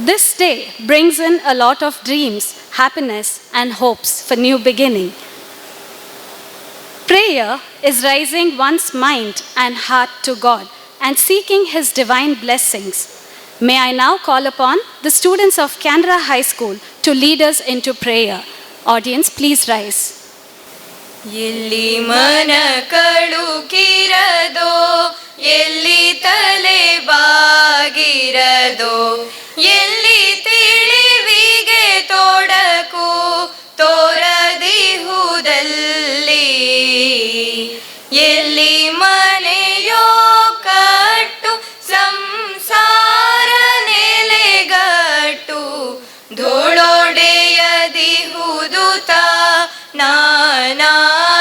This day brings in a lot of dreams, happiness, and hopes for new beginning. Prayer is raising one's mind and heart to God and seeking His divine blessings. May I now call upon the students of Canara High School to lead us into prayer. Audience, please rise. ಎಲ್ಲಿ ಮನ ಕಳುಕಿರದೋ ಎಲ್ಲಿ ತಲೆ ಬಾಗಿರದೋ ಎಲ್ಲಿ ತಿಳಿವಿಗೆ ತೊಡಕು ತೋರದಿಹುದಲ್ಲಿ ಎಲ್ಲಿ ಮನೆಯೋ ಕಟ್ಟು ಸಂಸಾರ ನೆಲೆಗಟ್ಟು ಧೂಳೊಡೆಯದಿಹುದು ತಾ ನಾಡಿನಲ್ಲಿ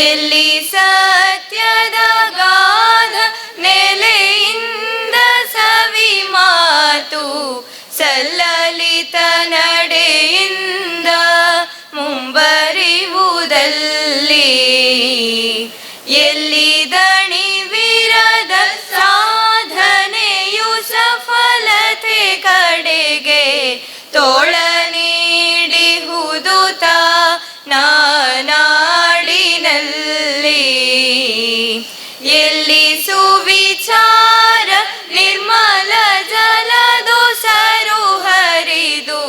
ಎಲ್ಲಿ ಸತ್ಯದ ಗಾಧ ನೆಲೆಯಿಂದ ಸವಿ ಮಾತು ಸಲ್ಲಲಿತ ನಡೆಯಿಂದ ಮುಂಬರಿವುದಲ್ಲಿ ಎಲ್ಲಿ ದಣಿವಿರದ ಸಾಧನೆಯು ಸಫಲತೆ ಕಡೆಗೆ ತೋಳ ನೀಡಿಹುದು ತಾ ನಾಡಿನಲ್ಲಿ ಎಲ್ಲಿ ಸುವಿಚಾರ ನಿರ್ಮಲ ಜಲದು ಸರು ಹರಿದು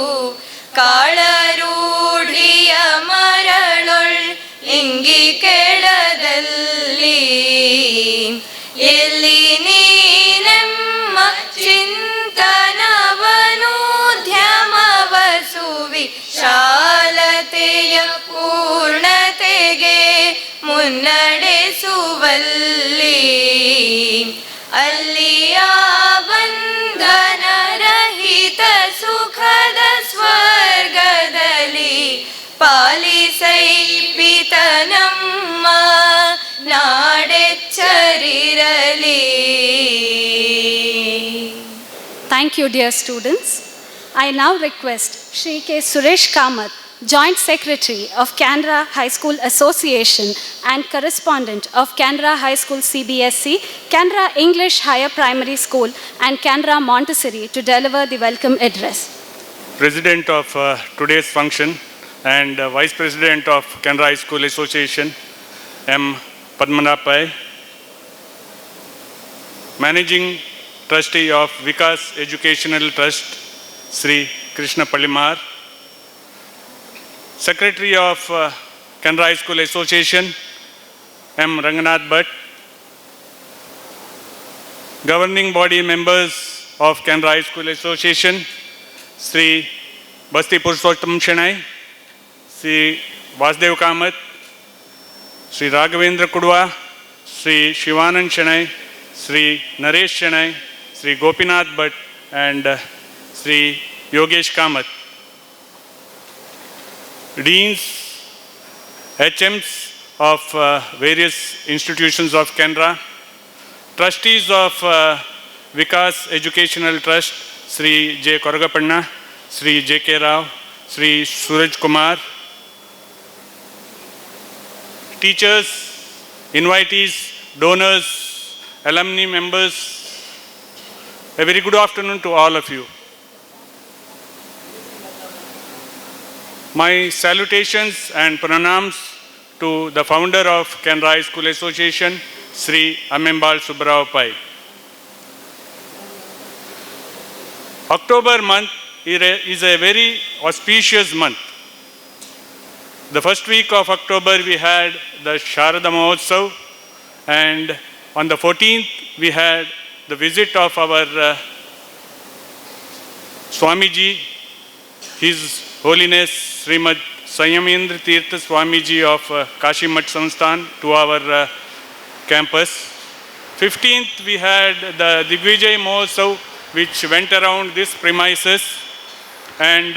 ಕಾಳರೂಢಿಯ ಮರಳೊಳ್ ಇಂಗಿ ಕೆಳದಲ್ಲಿ ಎಲ್ಲಿ ನೀನೆಮ್ಮ ಚಿಂತನವನು ಧ್ಯಾಮವಸುವಿ ಶಾಲತೆಯ ಪೂರ್ಣತೆಗೆ ಮುನ್ನಡೆಸುವಲ್ಲಿ ಅಲ್ಲಿಯ ಬಂಧನ ರಹಿತ ಸುಖದ ಸ್ವರ್ಗದಲ್ಲಿ ಪಾಲಿಸೈ ಪಿತನಮ್ಮ ನಾಡೆಚ್ಚರಿರಲಿ. Thank you, dear students. I now request Shri K. Suresh Kamath, Joint Secretary of Canara High School Association and Correspondent of Canara High School CBSE, Canara English Higher Primary School and Canara Montessori to deliver the welcome address. President of today's function and Vice President of Canara High School Association, M. Padmanabh Pai, Managing Trustee of Vikas Educational Trust, Sri Krishna Pallimar, Secretary of Canara High School Association, M. Ranganath Bhatt, Governing Body members of Canara High School Association, Sri Basti Purushottam Shenai, Sri Vasdev Kamath, Sri Raghavendra Kudwa, Sri Shivanand Shenai, Sri Naresh Shenai, Sri Gopinath Bhatt, and Sri Yogesh Kamath. Deans, HMs of various institutions of Canara, trustees of Vikas Educational Trust, Sri J. Koragapanna, Sri J. K. Rao, Sri Suraj Kumar, teachers, invitees, donors, alumni members, a very good afternoon to all of you. My salutations and pranams to the founder of Canara High School Association, Sri Amembal Subbarao Pai. October month is a very auspicious month. The first week of October we had the Sharada Mahotsav, and on the 14th we had the visit of our Swamiji, His Holiness Srimad Sanyamendra Tirtha Swamiji of Kashi Mat Sansthan to our campus. 15th we had the Digvijay Mahotsav which went around this premises, and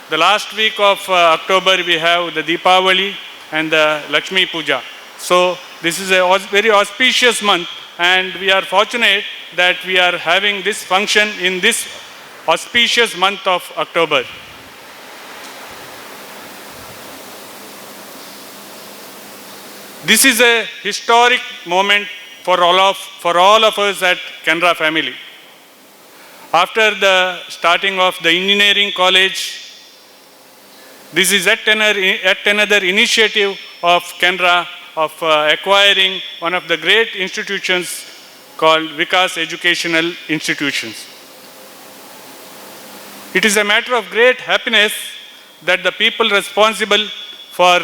the last week of October we have the Deepavali and the Lakshmi Puja. So this is a very auspicious month, and we are fortunate that we are having this function in this auspicious month of October. This is a historic moment for all of us at Canara family. After the starting of the engineering college, this is yet another initiative of Canara of acquiring one of the great institutions called Vikas Educational Institutions. It is a matter of great happiness that the people responsible for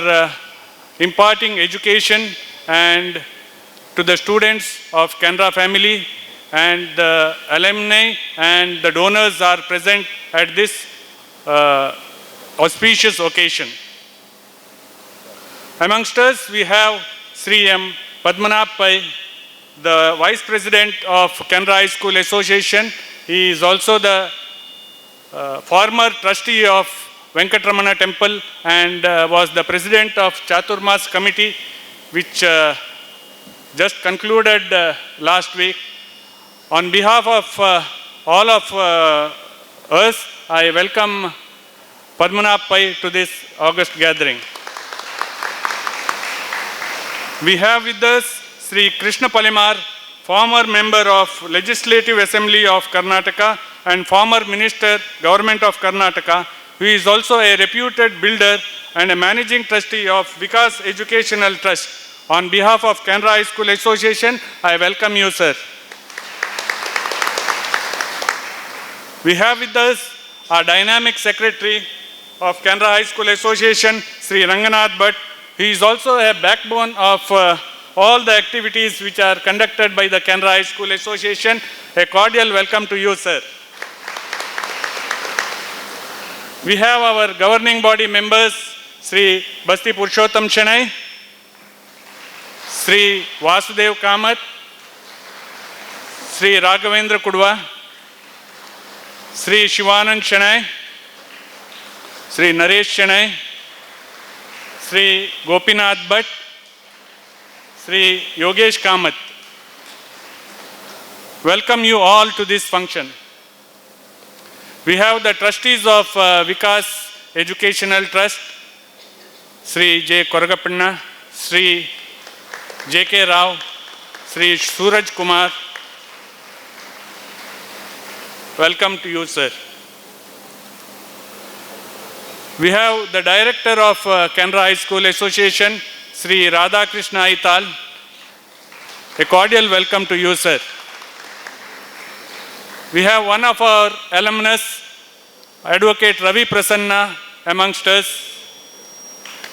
imparting education and to the students of Canara family and the alumni and the donors are present at this auspicious occasion. Amongst us, we have Sri M. Padmanabh Pai, the Vice President of Canara High School Association. He is also the former trustee of Venkatramana Temple and was the President of Chaturmas Committee, which just concluded last week. On behalf of all of us, I welcome Padmanabh Pai to this August gathering. We have with us Sri Krishna Palimar, former member of Legislative Assembly of Karnataka and former Minister, Government of Karnataka, who is also a reputed builder and a managing trustee of Vikas Educational Trust. On behalf of Canara High School Association, I welcome you, sir. We have with us our dynamic secretary of Canara High School Association, Sri Ranganath Bhatt. He is also a backbone of all the activities which are conducted by the Canara High School Association. A cordial welcome to you, sir. We have our governing body members, Sri Basti Purushottam Shanai, Sri Vasudev Kamath, Sri Raghavendra Kudwa, Sri Shivanand Shanai, Sri Naresh Shanai, Sri Gopinath Bhatt, Sri Yogesh Kamath. Welcome you all to this function. We have the trustees of Vikas Educational Trust, Sri J. Koragappanna, Sri J. K. Rao, Sri Suraj Kumar. Welcome to you, sir. We have the director of Canara High School Association, Sri Radha Krishna Aital. A cordial welcome to you, sir. We have one of our alumnus, Advocate Ravi Prasanna, amongst us.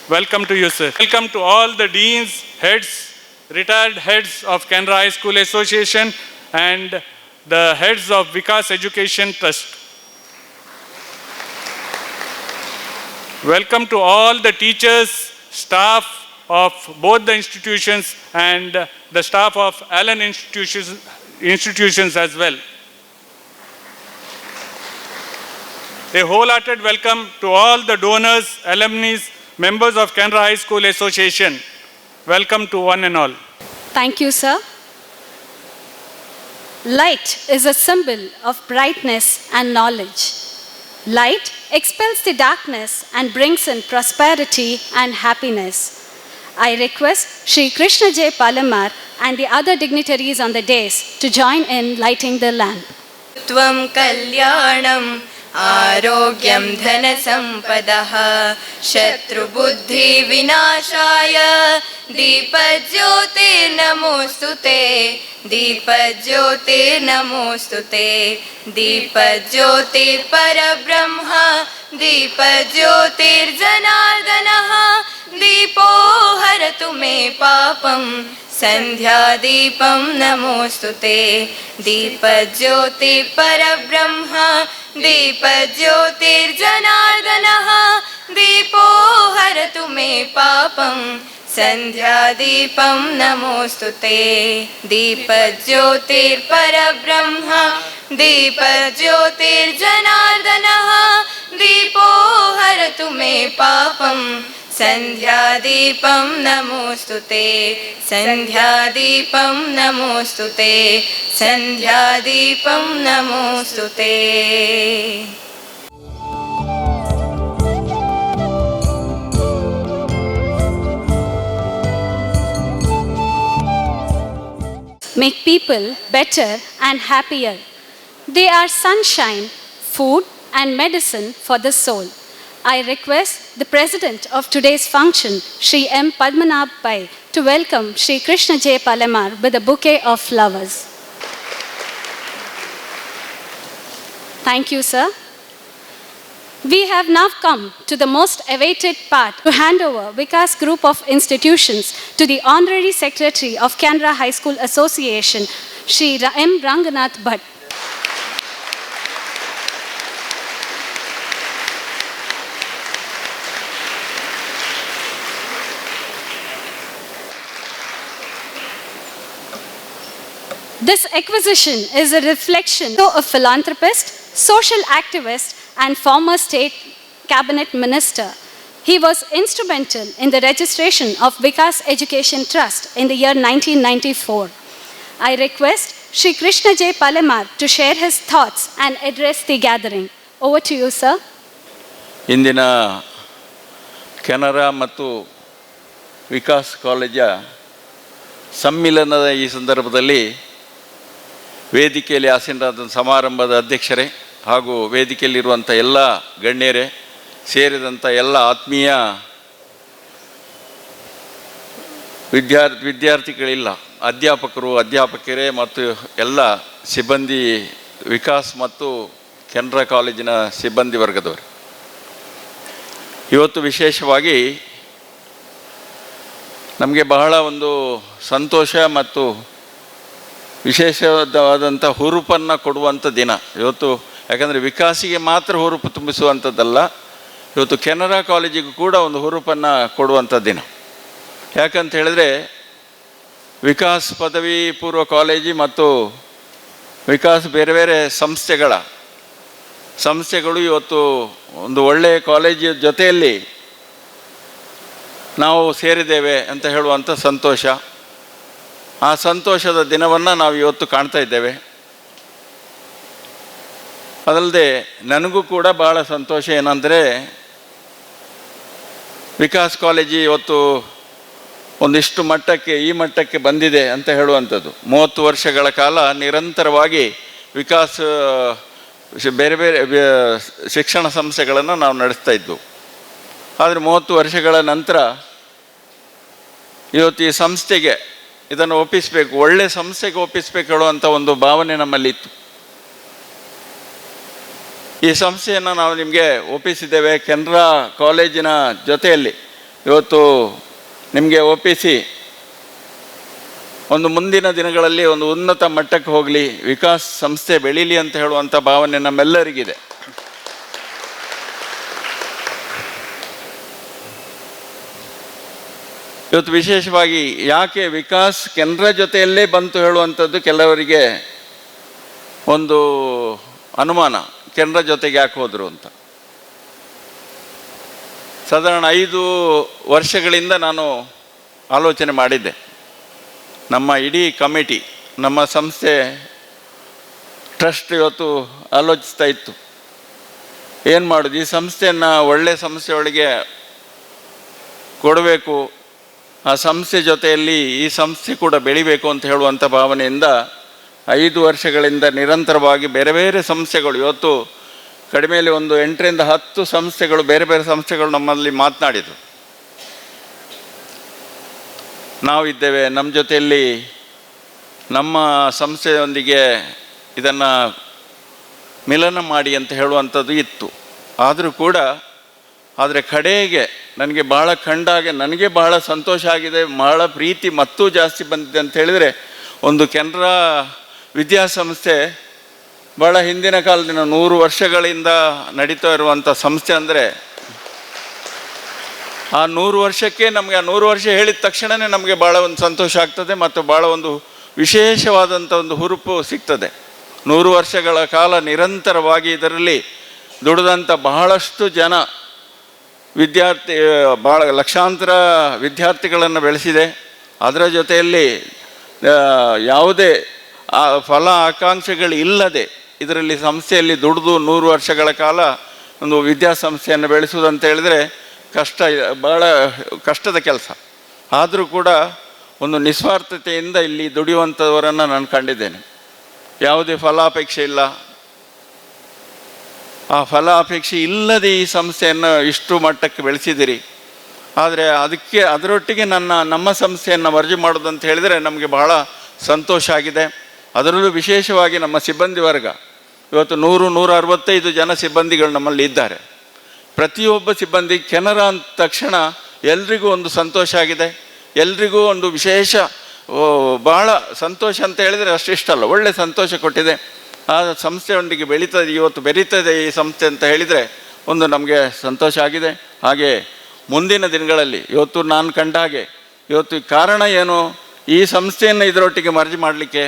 Welcome to you, sir. Welcome to all the deans, heads, retired heads of Canara High School Association and the heads of Vikas Education Trust. Welcome to all the teachers, staff of both the institutions and the staff of Allen institutions as well. A wholehearted welcome to all the donors, alumni, members of Canara High School Association. Welcome to one and all. Thank you, sir. Light is a symbol of brightness and knowledge. Light expels the darkness and brings in prosperity and happiness. I request Sri Krishna J. Palamar and the other dignitaries on the dais to join in lighting the lamp. Tvam kalyanam Arogyam dhana sampadaha Shatru buddhi vinashaya Deepajyotir namostute Deepajyotir namostute Deepajyotir parabrahma Deepajyotir janardanaha Deepo haratu me papam Sandhya deepam namostute Deepajyotir parabrahma Deepajyotir janardanaha Deepo haratu me papam Sandhya deepam namostute Deepajyotir parabrahma Deepajyotir janardanaha Deepo haratu me papam Sandhya deepam namostute Sandhya deepam namostute Sandhya deepam namostute. Make people better and happier. They are sunshine, food, and medicine for the soul. I request the president of today's function, Shri M. Padmanabh Pai, to welcome Shri Krishna J. Palamar with a bouquet of flowers. Thank you, sir. We have now come to the most awaited part to hand over Vikas Group of Institutions to the Honorary Secretary of Canara High School Association, Shri M. Ranganath Bhatt. This acquisition is a reflection of a philanthropist, social activist, and former state cabinet minister. He was instrumental in the registration of Vikas Education Trust in the year 1994. I request Shri Krishna J. Palamar to share his thoughts and address the gathering. Over to you, sir. ಇಂದಿನ ಕೆನರಾ ಮತ್ತು Vikas college ಸಮ್ಮಿಲನದ ಈ ಸಂದರ್ಭದಲ್ಲಿ ವೇದಿಕೆಯಲ್ಲಿ ಆಸೀನರಾದ ಸಮಾರಂಭದ ಅಧ್ಯಕ್ಷರೇ ಹಾಗೂ ವೇದಿಕೆಯಲ್ಲಿರುವಂಥ ಎಲ್ಲ ಗಣ್ಯರೇ ಸೇರಿದಂಥ ಎಲ್ಲ ಆತ್ಮೀಯ ವಿದ್ಯಾರ್ಥಿಗಳಿಲ್ಲ ಅಧ್ಯಾಪಕರು ಅಧ್ಯಾಪಕರೇ ಮತ್ತು ಎಲ್ಲ ಸಿಬ್ಬಂದಿ ವಿಕಾಸ್ ಮತ್ತು ಕೆನರಾ ಕಾಲೇಜಿನ ಸಿಬ್ಬಂದಿ ವರ್ಗದವರು, ಇವತ್ತು ವಿಶೇಷವಾಗಿ ನಮಗೆ ಬಹಳ ಒಂದು ಸಂತೋಷ ಮತ್ತು ವಿಶೇಷವಾದಂಥ ಹುರುಪನ್ನು ಕೊಡುವಂಥ ದಿನ ಇವತ್ತು. ಯಾಕಂದರೆ ವಿಕಾಸಿಗೆ ಮಾತ್ರ ಹುರುಪು ತುಂಬಿಸುವಂಥದ್ದಲ್ಲ, ಇವತ್ತು ಕೆನರಾ ಕಾಲೇಜಿಗೂ ಕೂಡ ಒಂದು ಹುರುಪನ್ನು ಕೊಡುವಂಥ ದಿನ. ಯಾಕಂತ ಹೇಳಿದ್ರೆ ವಿಕಾಸ್ ಪದವಿ ಪೂರ್ವ ಕಾಲೇಜು ಮತ್ತು ವಿಕಾಸ್ ಬೇರೆ ಬೇರೆ ಸಂಸ್ಥೆಗಳು ಇವತ್ತು ಒಂದು ಒಳ್ಳೆಯ ಕಾಲೇಜ್ ಜೊತೆಯಲ್ಲಿ ನಾವು ಸೇರಿದ್ದೇವೆ ಅಂತ ಹೇಳುವಂಥ ಸಂತೋಷ. ಆ ಸಂತೋಷದ ದಿನವನ್ನು ನಾವು ಇವತ್ತು ಕಾಣ್ತಾ ಇದ್ದೇವೆ. ಅದಲ್ಲದೆ ನನಗೂ ಕೂಡ ಭಾಳ ಸಂತೋಷ ಏನಂದರೆ ವಿಕಾಸ್ ಕಾಲೇಜು ಇವತ್ತು ಒಂದಿಷ್ಟು ಈ ಮಟ್ಟಕ್ಕೆ ಬಂದಿದೆ ಅಂತ ಹೇಳುವಂಥದ್ದು. 30 ವರ್ಷಗಳ ಕಾಲ ನಿರಂತರವಾಗಿ ವಿಕಾಸ್ ಬೇರೆ ಬೇರೆ ಶಿಕ್ಷಣ ಸಂಸ್ಥೆಗಳನ್ನು ನಾವು ನಡೆಸ್ತಾ ಇದ್ವು. ಆದರೆ 30 ವರ್ಷಗಳ ನಂತರ ಇವತ್ತು ಈ ಸಂಸ್ಥೆಗೆ ಇದನ್ನು ಒಪ್ಪಿಸಬೇಕು, ಒಳ್ಳೆಯ ಸಂಸ್ಥೆಗೆ ಒಪ್ಪಿಸಬೇಕು ಹೇಳುವಂಥ ಒಂದು ಭಾವನೆ ನಮ್ಮಲ್ಲಿತ್ತು. ಈ ಸಂಸ್ಥೆಯನ್ನು ನಾವು ನಿಮಗೆ ಒಪ್ಪಿಸಿದ್ದೇವೆ. ಕೆನರಾ ಕಾಲೇಜಿನ ಜೊತೆಯಲ್ಲಿ ಇವತ್ತು ನಿಮಗೆ ಒಪ್ಪಿಸಿ ಒಂದು ಮುಂದಿನ ದಿನಗಳಲ್ಲಿ ಒಂದು ಉನ್ನತ ಮಟ್ಟಕ್ಕೆ ಹೋಗಲಿ, ವಿಕಾಸ್ ಸಂಸ್ಥೆ ಬೆಳೀಲಿ ಅಂತ ಹೇಳುವಂಥ ಭಾವನೆ ನಮ್ಮೆಲ್ಲರಿಗಿದೆ. ಇವತ್ತು ವಿಶೇಷವಾಗಿ ಯಾಕೆ ವಿಕಾಸ್ ಕೆನರಾ ಜೊತೆಯಲ್ಲೇ ಬಂತು ಹೇಳುವಂಥದ್ದು ಕೆಲವರಿಗೆ ಒಂದು ಅನುಮಾನ, ಕೆನರಾ ಜೊತೆಗೆ ಯಾಕೆ ಹೋದರು ಅಂತ. ಸಾಧಾರಣ 5 ವರ್ಷಗಳಿಂದ ನಾನು ಆಲೋಚನೆ ಮಾಡಿದ್ದೆ. ನಮ್ಮ ಇಡೀ ಕಮಿಟಿ, ನಮ್ಮ ಸಂಸ್ಥೆ ಟ್ರಸ್ಟ್ ಇವತ್ತು ಆಲೋಚಿಸ್ತಾ ಇತ್ತು, ಏನು ಮಾಡೋದು, ಈ ಸಂಸ್ಥೆಯನ್ನು ಒಳ್ಳೆಯ ಸಂಸ್ಥೆಯೊಳಗೆ ಕೊಡಬೇಕು, ಆ ಸಂಸ್ಥೆ ಜೊತೆಯಲ್ಲಿ ಈ ಸಂಸ್ಥೆ ಕೂಡ ಬೆಳಿಬೇಕು ಅಂತ ಹೇಳುವಂಥ ಭಾವನೆಯಿಂದ 5 ವರ್ಷಗಳಿಂದ ನಿರಂತರವಾಗಿ ಬೇರೆ ಬೇರೆ ಸಂಸ್ಥೆಗಳು, ಇವತ್ತು ಕಡಿಮೆಯಲ್ಲಿ ಒಂದು 8ರಿಂದ 10 ಸಂಸ್ಥೆಗಳು, ಬೇರೆ ಬೇರೆ ಸಂಸ್ಥೆಗಳು ನಮ್ಮಲ್ಲಿ ಮಾತನಾಡಿದರು. ನಾವಿದ್ದೇವೆ, ನಮ್ಮ ಜೊತೆಯಲ್ಲಿ ನಮ್ಮ ಸಂಸ್ಥೆಯೊಂದಿಗೆ ಇದನ್ನು ಮಿಲನ ಮಾಡಿ ಅಂತ ಹೇಳುವಂಥದ್ದು ಇತ್ತು. ಆದರೂ ಕೂಡ ಕಡೆಗೆ ನನಗೆ ಭಾಳ ಕಂಡಾಗೆ ನನಗೆ ಬಹಳ ಸಂತೋಷ ಆಗಿದೆ, ಬಹಳ ಪ್ರೀತಿ ಮತ್ತೂ ಜಾಸ್ತಿ ಬಂದಿದೆ ಅಂತ ಹೇಳಿದರೆ, ಒಂದು ಕೆನರಾ ವಿದ್ಯಾಸಂಸ್ಥೆ ಭಾಳ ಹಿಂದಿನ ಕಾಲದಿಂದ 100 ವರ್ಷಗಳಿಂದ ನಡೀತಾ ಇರುವಂಥ ಸಂಸ್ಥೆ ಅಂದರೆ, ಆ 100 ವರ್ಷಕ್ಕೆ ನಮಗೆ ಆ 100 ವರ್ಷ ಹೇಳಿದ ತಕ್ಷಣವೇ ನಮಗೆ ಭಾಳ ಒಂದು ಸಂತೋಷ ಆಗ್ತದೆ ಮತ್ತು ಭಾಳ ಒಂದು ವಿಶೇಷವಾದಂಥ ಒಂದು ಹುರುಪು ಸಿಗ್ತದೆ. 100 ವರ್ಷಗಳ ಕಾಲ ನಿರಂತರವಾಗಿ ಇದರಲ್ಲಿ ದುಡಿದಂಥ ಬಹಳಷ್ಟು ಜನ ಭಾಳ ಲಕ್ಷಾಂತರ ವಿದ್ಯಾರ್ಥಿಗಳನ್ನು ಬೆಳೆಸಿದೆ. ಅದರ ಜೊತೆಯಲ್ಲಿ ಯಾವುದೇ ಫಲ ಆಕಾಂಕ್ಷೆಗಳು ಇಲ್ಲದೆ ಇದರಲ್ಲಿ ಸಂಸ್ಥೆಯಲ್ಲಿ ದುಡಿದು 100 ವರ್ಷಗಳ ಕಾಲ ಒಂದು ವಿದ್ಯಾಸಂಸ್ಥೆಯನ್ನು ಬೆಳೆಸುವುದಂತ ಹೇಳಿದರೆ ಭಾಳ ಕಷ್ಟದ ಕೆಲಸ. ಆದರೂ ಕೂಡ ಒಂದು ನಿಸ್ವಾರ್ಥತೆಯಿಂದ ಇಲ್ಲಿ ದುಡಿಯುವಂಥವರನ್ನು ನಾನು ಕಂಡಿದ್ದೇನೆ. ಯಾವುದೇ ಫಲಾಪೇಕ್ಷೆ ಇಲ್ಲ, ಆ ಫಲಾಪೇಕ್ಷೆ ಇಲ್ಲದೆ ಈ ಸಂಸ್ಥೆಯನ್ನು ಇಷ್ಟು ಮಟ್ಟಕ್ಕೆ ಬೆಳೆಸಿದಿರಿ. ಆದರೆ ಅದರೊಟ್ಟಿಗೆ ನಮ್ಮ ಸಂಸ್ಥೆಯನ್ನು ಮರ್ಜಿ ಮಾಡೋದು ಅಂತ ಹೇಳಿದರೆ ನಮಗೆ ಬಹಳ ಸಂತೋಷ ಆಗಿದೆ. ಅದರಲ್ಲೂ ವಿಶೇಷವಾಗಿ ನಮ್ಮ ಸಿಬ್ಬಂದಿ ವರ್ಗ ಇವತ್ತು 100-165 ಜನ ಸಿಬ್ಬಂದಿಗಳು ನಮ್ಮಲ್ಲಿ ಇದ್ದಾರೆ. ಪ್ರತಿಯೊಬ್ಬ ಸಿಬ್ಬಂದಿ ಕೆನರಾ ಅಂದ ತಕ್ಷಣ ಎಲ್ರಿಗೂ ಒಂದು ಸಂತೋಷ ಆಗಿದೆ, ಎಲ್ರಿಗೂ ಒಂದು ವಿಶೇಷ ಭಾಳ ಸಂತೋಷ ಅಂತ ಹೇಳಿದರೆ ಅಷ್ಟಿಷ್ಟಲ್ಲ, ಒಳ್ಳೆ ಸಂತೋಷ ಕೊಟ್ಟಿದೆ. ಆ ಸಂಸ್ಥೆಯೊಂದಿಗೆ ಇವತ್ತು ಬೆರೀತದೆ ಈ ಸಂಸ್ಥೆ ಅಂತ ಹೇಳಿದರೆ ಒಂದು ನಮಗೆ ಸಂತೋಷ ಆಗಿದೆ. ಹಾಗೆ ಮುಂದಿನ ದಿನಗಳಲ್ಲಿ ಇವತ್ತು ನಾನು ಕಂಡ ಹಾಗೆ ಇವತ್ತು ಕಾರಣ ಏನು, ಈ ಸಂಸ್ಥೆಯನ್ನು ಇದರೊಟ್ಟಿಗೆ ಮರ್ಜಿ ಮಾಡಲಿಕ್ಕೆ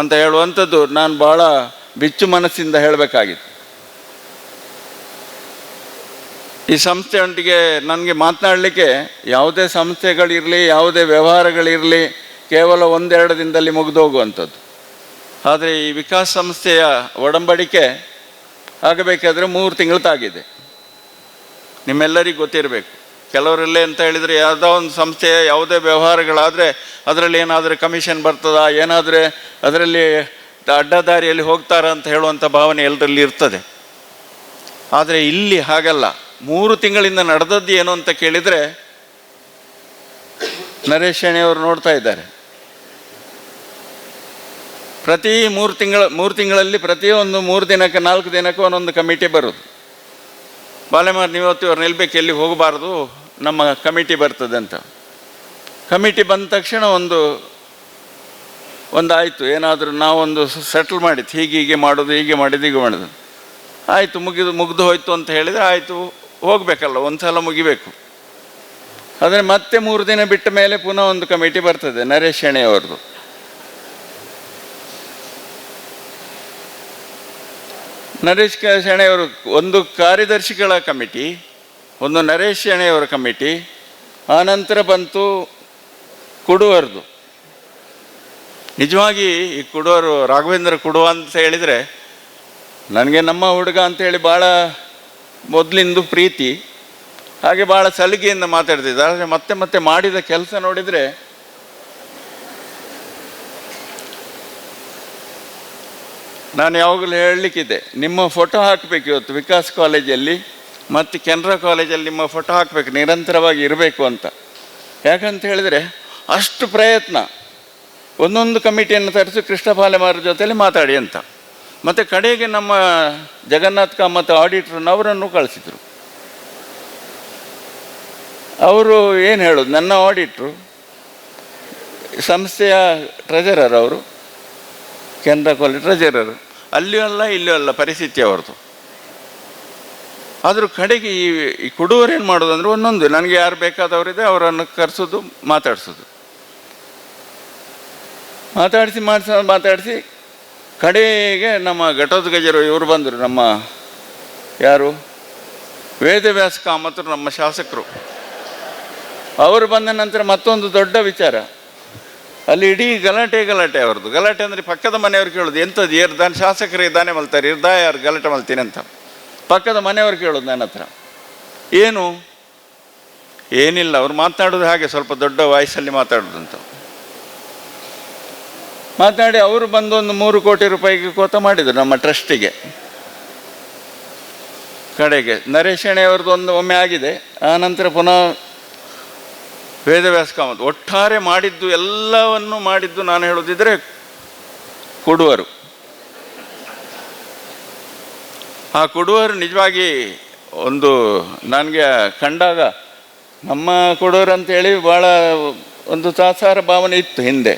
ಅಂತ ಹೇಳುವಂಥದ್ದು ನಾನು ಭಾಳ ಬಿಚ್ಚು ಮನಸ್ಸಿಂದ ಹೇಳಬೇಕಾಗಿತ್ತು. ಈ ಸಂಸ್ಥೆಯೊಂದಿಗೆ ನನಗೆ ಮಾತನಾಡಲಿಕ್ಕೆ ಯಾವುದೇ ಸಂಸ್ಥೆಗಳಿರಲಿ, ಯಾವುದೇ ವ್ಯವಹಾರಗಳಿರಲಿ, ಕೇವಲ 1-2 ದಿನದಲ್ಲಿ ಮುಗಿದು ಹೋಗುವಂಥದ್ದು. ಆದರೆ ಈ ವಿಕಾಸ್ ಸಂಸ್ಥೆಯ ಒಡಂಬಡಿಕೆ ಆಗಬೇಕಾದ್ರೆ 3 ತಿಂಗಳು ತಾಗಿದೆ. ನಿಮ್ಮೆಲ್ಲರಿಗೂ ಗೊತ್ತಿರಬೇಕು. ಕೆಲವರಲ್ಲೇ ಅಂತ ಹೇಳಿದರೆ ಯಾವುದೋ ಒಂದು ಸಂಸ್ಥೆಯ ಯಾವುದೇ ವ್ಯವಹಾರಗಳಾದರೆ ಅದರಲ್ಲಿ ಏನಾದರೂ ಕಮಿಷನ್ ಬರ್ತದಾ, ಏನಾದರೆ ಅದರಲ್ಲಿ ಅಡ್ಡದಾರಿಯಲ್ಲಿ ಹೋಗ್ತಾರಾ ಅಂತ ಹೇಳುವಂಥ ಭಾವನೆ ಎಲ್ಲರಲ್ಲಿ ಇರ್ತದೆ. ಆದರೆ ಇಲ್ಲಿ ಹಾಗಲ್ಲ. 3 ತಿಂಗಳಿಂದ ನಡೆದದ್ದು ಏನು ಅಂತ ಕೇಳಿದರೆ ನರೇಶ್ ಶೆಣಿಯವರು ನೋಡ್ತಾ ಇದ್ದಾರೆ. ಪ್ರತಿ 3 ತಿಂಗಳಲ್ಲಿ ಪ್ರತಿಯೊಂದು 3 ದಿನಕ್ಕೆ 4 ದಿನಕ್ಕೆ ಒಂದೊಂದು ಕಮಿಟಿ ಬರೋದು. ಬಾಲೆಮಾರ್ ನೀವತ್ತು ಇವ್ರು ನಿಲ್ಬೇಕು, ಎಲ್ಲಿ ಹೋಗಬಾರ್ದು, ನಮ್ಮ ಕಮಿಟಿ ಬರ್ತದೆ ಅಂತ. ಕಮಿಟಿ ಬಂದ ತಕ್ಷಣ ಒಂದು ಆಯಿತು, ಏನಾದರೂ ನಾವೊಂದು ಸೆಟ್ಲ್ ಮಾಡಿತ್ತು, ಹೀಗೆ ಮಾಡೋದು, ಹೀಗೆ ಮಾಡೋದು ಆಯಿತು, ಮುಗಿದು ಹೋಯ್ತು ಅಂತ ಹೇಳಿದರೆ ಆಯಿತು, ಹೋಗಬೇಕಲ್ಲ, ಒಂದು ಸಲ ಮುಗಿಬೇಕು. ಆದರೆ ಮತ್ತೆ 3 ದಿನ ಬಿಟ್ಟ ಮೇಲೆ ಪುನಃ ಒಂದು ಕಮಿಟಿ ಬರ್ತದೆ ನರೇಶ್ ಶೆಣಿಯವ್ರದ್ದು. ನರೇಶ್ ಶೆಣಿಯವರು ಒಂದು ಕಾರ್ಯದರ್ಶಿಗಳ ಕಮಿಟಿ, ಒಂದು ನರೇಶ್ ಶೆಣಿಯವರ ಕಮಿಟಿ, ಆನಂತರ ಬಂತು ಕುಡುವರ್ದು. ನಿಜವಾಗಿ ಈ ಕುಡುವರು ರಾಘವೇಂದ್ರ ಕುಡುವ ಅಂತ ಹೇಳಿದರೆ ನನಗೆ ನಮ್ಮ ಹುಡುಗ ಅಂತೇಳಿ ಭಾಳ ಮೊದಲಿಂದು ಪ್ರೀತಿ, ಹಾಗೆ ಭಾಳ ಸಲಿಗೆಯಿಂದ ಮಾತಾಡ್ತಿದ್ದ. ಆದರೆ ಮತ್ತೆ ಮಾಡಿದ ಕೆಲಸ ನೋಡಿದರೆ ನಾನು ಯಾವಾಗಲೂ ಹೇಳಲಿಕ್ಕಿದೆ, ನಿಮ್ಮ ಫೋಟೋ ಹಾಕಬೇಕು ಇವತ್ತು ವಿಕಾಸ್ ಕಾಲೇಜಲ್ಲಿ ಮತ್ತು ಕೆನರಾ ಕಾಲೇಜಲ್ಲಿ ನಿಮ್ಮ ಫೋಟೋ ಹಾಕಬೇಕು, ನಿರಂತರವಾಗಿ ಇರಬೇಕು ಅಂತ. ಯಾಕಂತ ಹೇಳಿದರೆ ಅಷ್ಟು ಪ್ರಯತ್ನ, ಒಂದೊಂದು ಕಮಿಟಿಯನ್ನು ತರಿಸಿ ಕೃಷ್ಣ ಪಾಲೆಮಾರ ಜೊತೆಯಲ್ಲಿ ಮಾತಾಡಿ ಅಂತ. ಮತ್ತು ಕಡೆಗೆ ನಮ್ಮ ಜಗನ್ನಾಥ್ ಕಾಮತ್ ಆಡಿಟ್ರನ್ನು ಅವರನ್ನು ಕಳಿಸಿದರು. ಅವರು ಏನು ಹೇಳೋದು, ನನ್ನ ಆಡಿಟ್ರು ಸಂಸ್ಥೆಯ ಟ್ರೆಜರರ್, ಅವರು ಕೆನರಾ ಕಾಲೇಜ್ ಟ್ರೆಜರರು, ಅಲ್ಲಿಯೂ ಅಲ್ಲ ಇಲ್ಲಿಯೂ ಅಲ್ಲ ಪರಿಸ್ಥಿತಿ ಅವ್ರದ್ದು. ಆದರೂ ಕಡೆಗೆ ಈ ಕುಡುವರು ಏನು ಮಾಡೋದು ಅಂದರೆ ಒಂದೊಂದು ನನಗೆ ಯಾರು ಬೇಕಾದವರಿದೆ ಅವರನ್ನು ಕರೆಸೋದು, ಮಾತಾಡಿಸಿ ಕಡೆಗೆ ನಮ್ಮ ಘಟೋದ್ಗಜರು ಇವರು ಬಂದರು, ನಮ್ಮ ಯಾರು ವೇದವ್ಯಾಸ ಕಾಮತರು, ನಮ್ಮ ಶಾಸಕರು. ಅವರು ಬಂದ ನಂತರ ಮತ್ತೊಂದು ದೊಡ್ಡ ವಿಚಾರ, ಅಲ್ಲಿ ಇಡೀ ಗಲಾಟೆ ಅವ್ರದ್ದು. ಗಲಾಟೆ ಅಂದರೆ ಪಕ್ಕದ ಮನೆಯವ್ರು ಕೇಳೋದು, ಎಂಥದ್ದು ಇರ್ದಾನೆ ಶಾಸಕರು ಇದ್ದಾನೆ ಮಲ್ತಾರೆ, ಇರ್ದಾ ಯಾರು ಗಲಾಟೆ ಮಲ್ತೀನಿ ಅಂತ ಪಕ್ಕದ ಮನೆಯವ್ರು ಕೇಳೋದು ನನ್ನ ಹತ್ರ. ಏನಿಲ್ಲ, ಅವ್ರು ಮಾತನಾಡೋದು ಹಾಗೆ ಸ್ವಲ್ಪ ದೊಡ್ಡ ವಾಯ್ಸಲ್ಲಿ ಮಾತಾಡೋದಂತ. ಮಾತಾಡಿ ಅವರು ಬಂದು ಒಂದು 3 ಕೋಟಿ ರೂಪಾಯಿಗೆ ಕೋತ ಮಾಡಿದರು ನಮ್ಮ ಟ್ರಸ್ಟಿಗೆ. ಕಡೆಗೆ ನರೇಶ್ ಶೆಣಿಯವ್ರದ್ದು ಒಮ್ಮೆ ಆಗಿದೆ, ಆನಂತರ ಪುನಃ ವೇದವ್ಯಾಸ ಕಾಮತ್. ಒಟ್ಟಾರೆ ಎಲ್ಲವನ್ನು ಮಾಡಿದ್ದು ನಾನು ಹೇಳೋದಿದ್ರೆ ಕುಡುವರು. ಆ ಕುಡುವರು ನಿಜವಾಗಿ ನನಗೆ ಕಂಡಾಗ ನಮ್ಮ ಕುಡುವರು ಅಂತೇಳಿ ಭಾಳ ಒಂದು ತಾತ್ಸಾರ ಭಾವನೆ ಇತ್ತು ಹಿಂದೆ.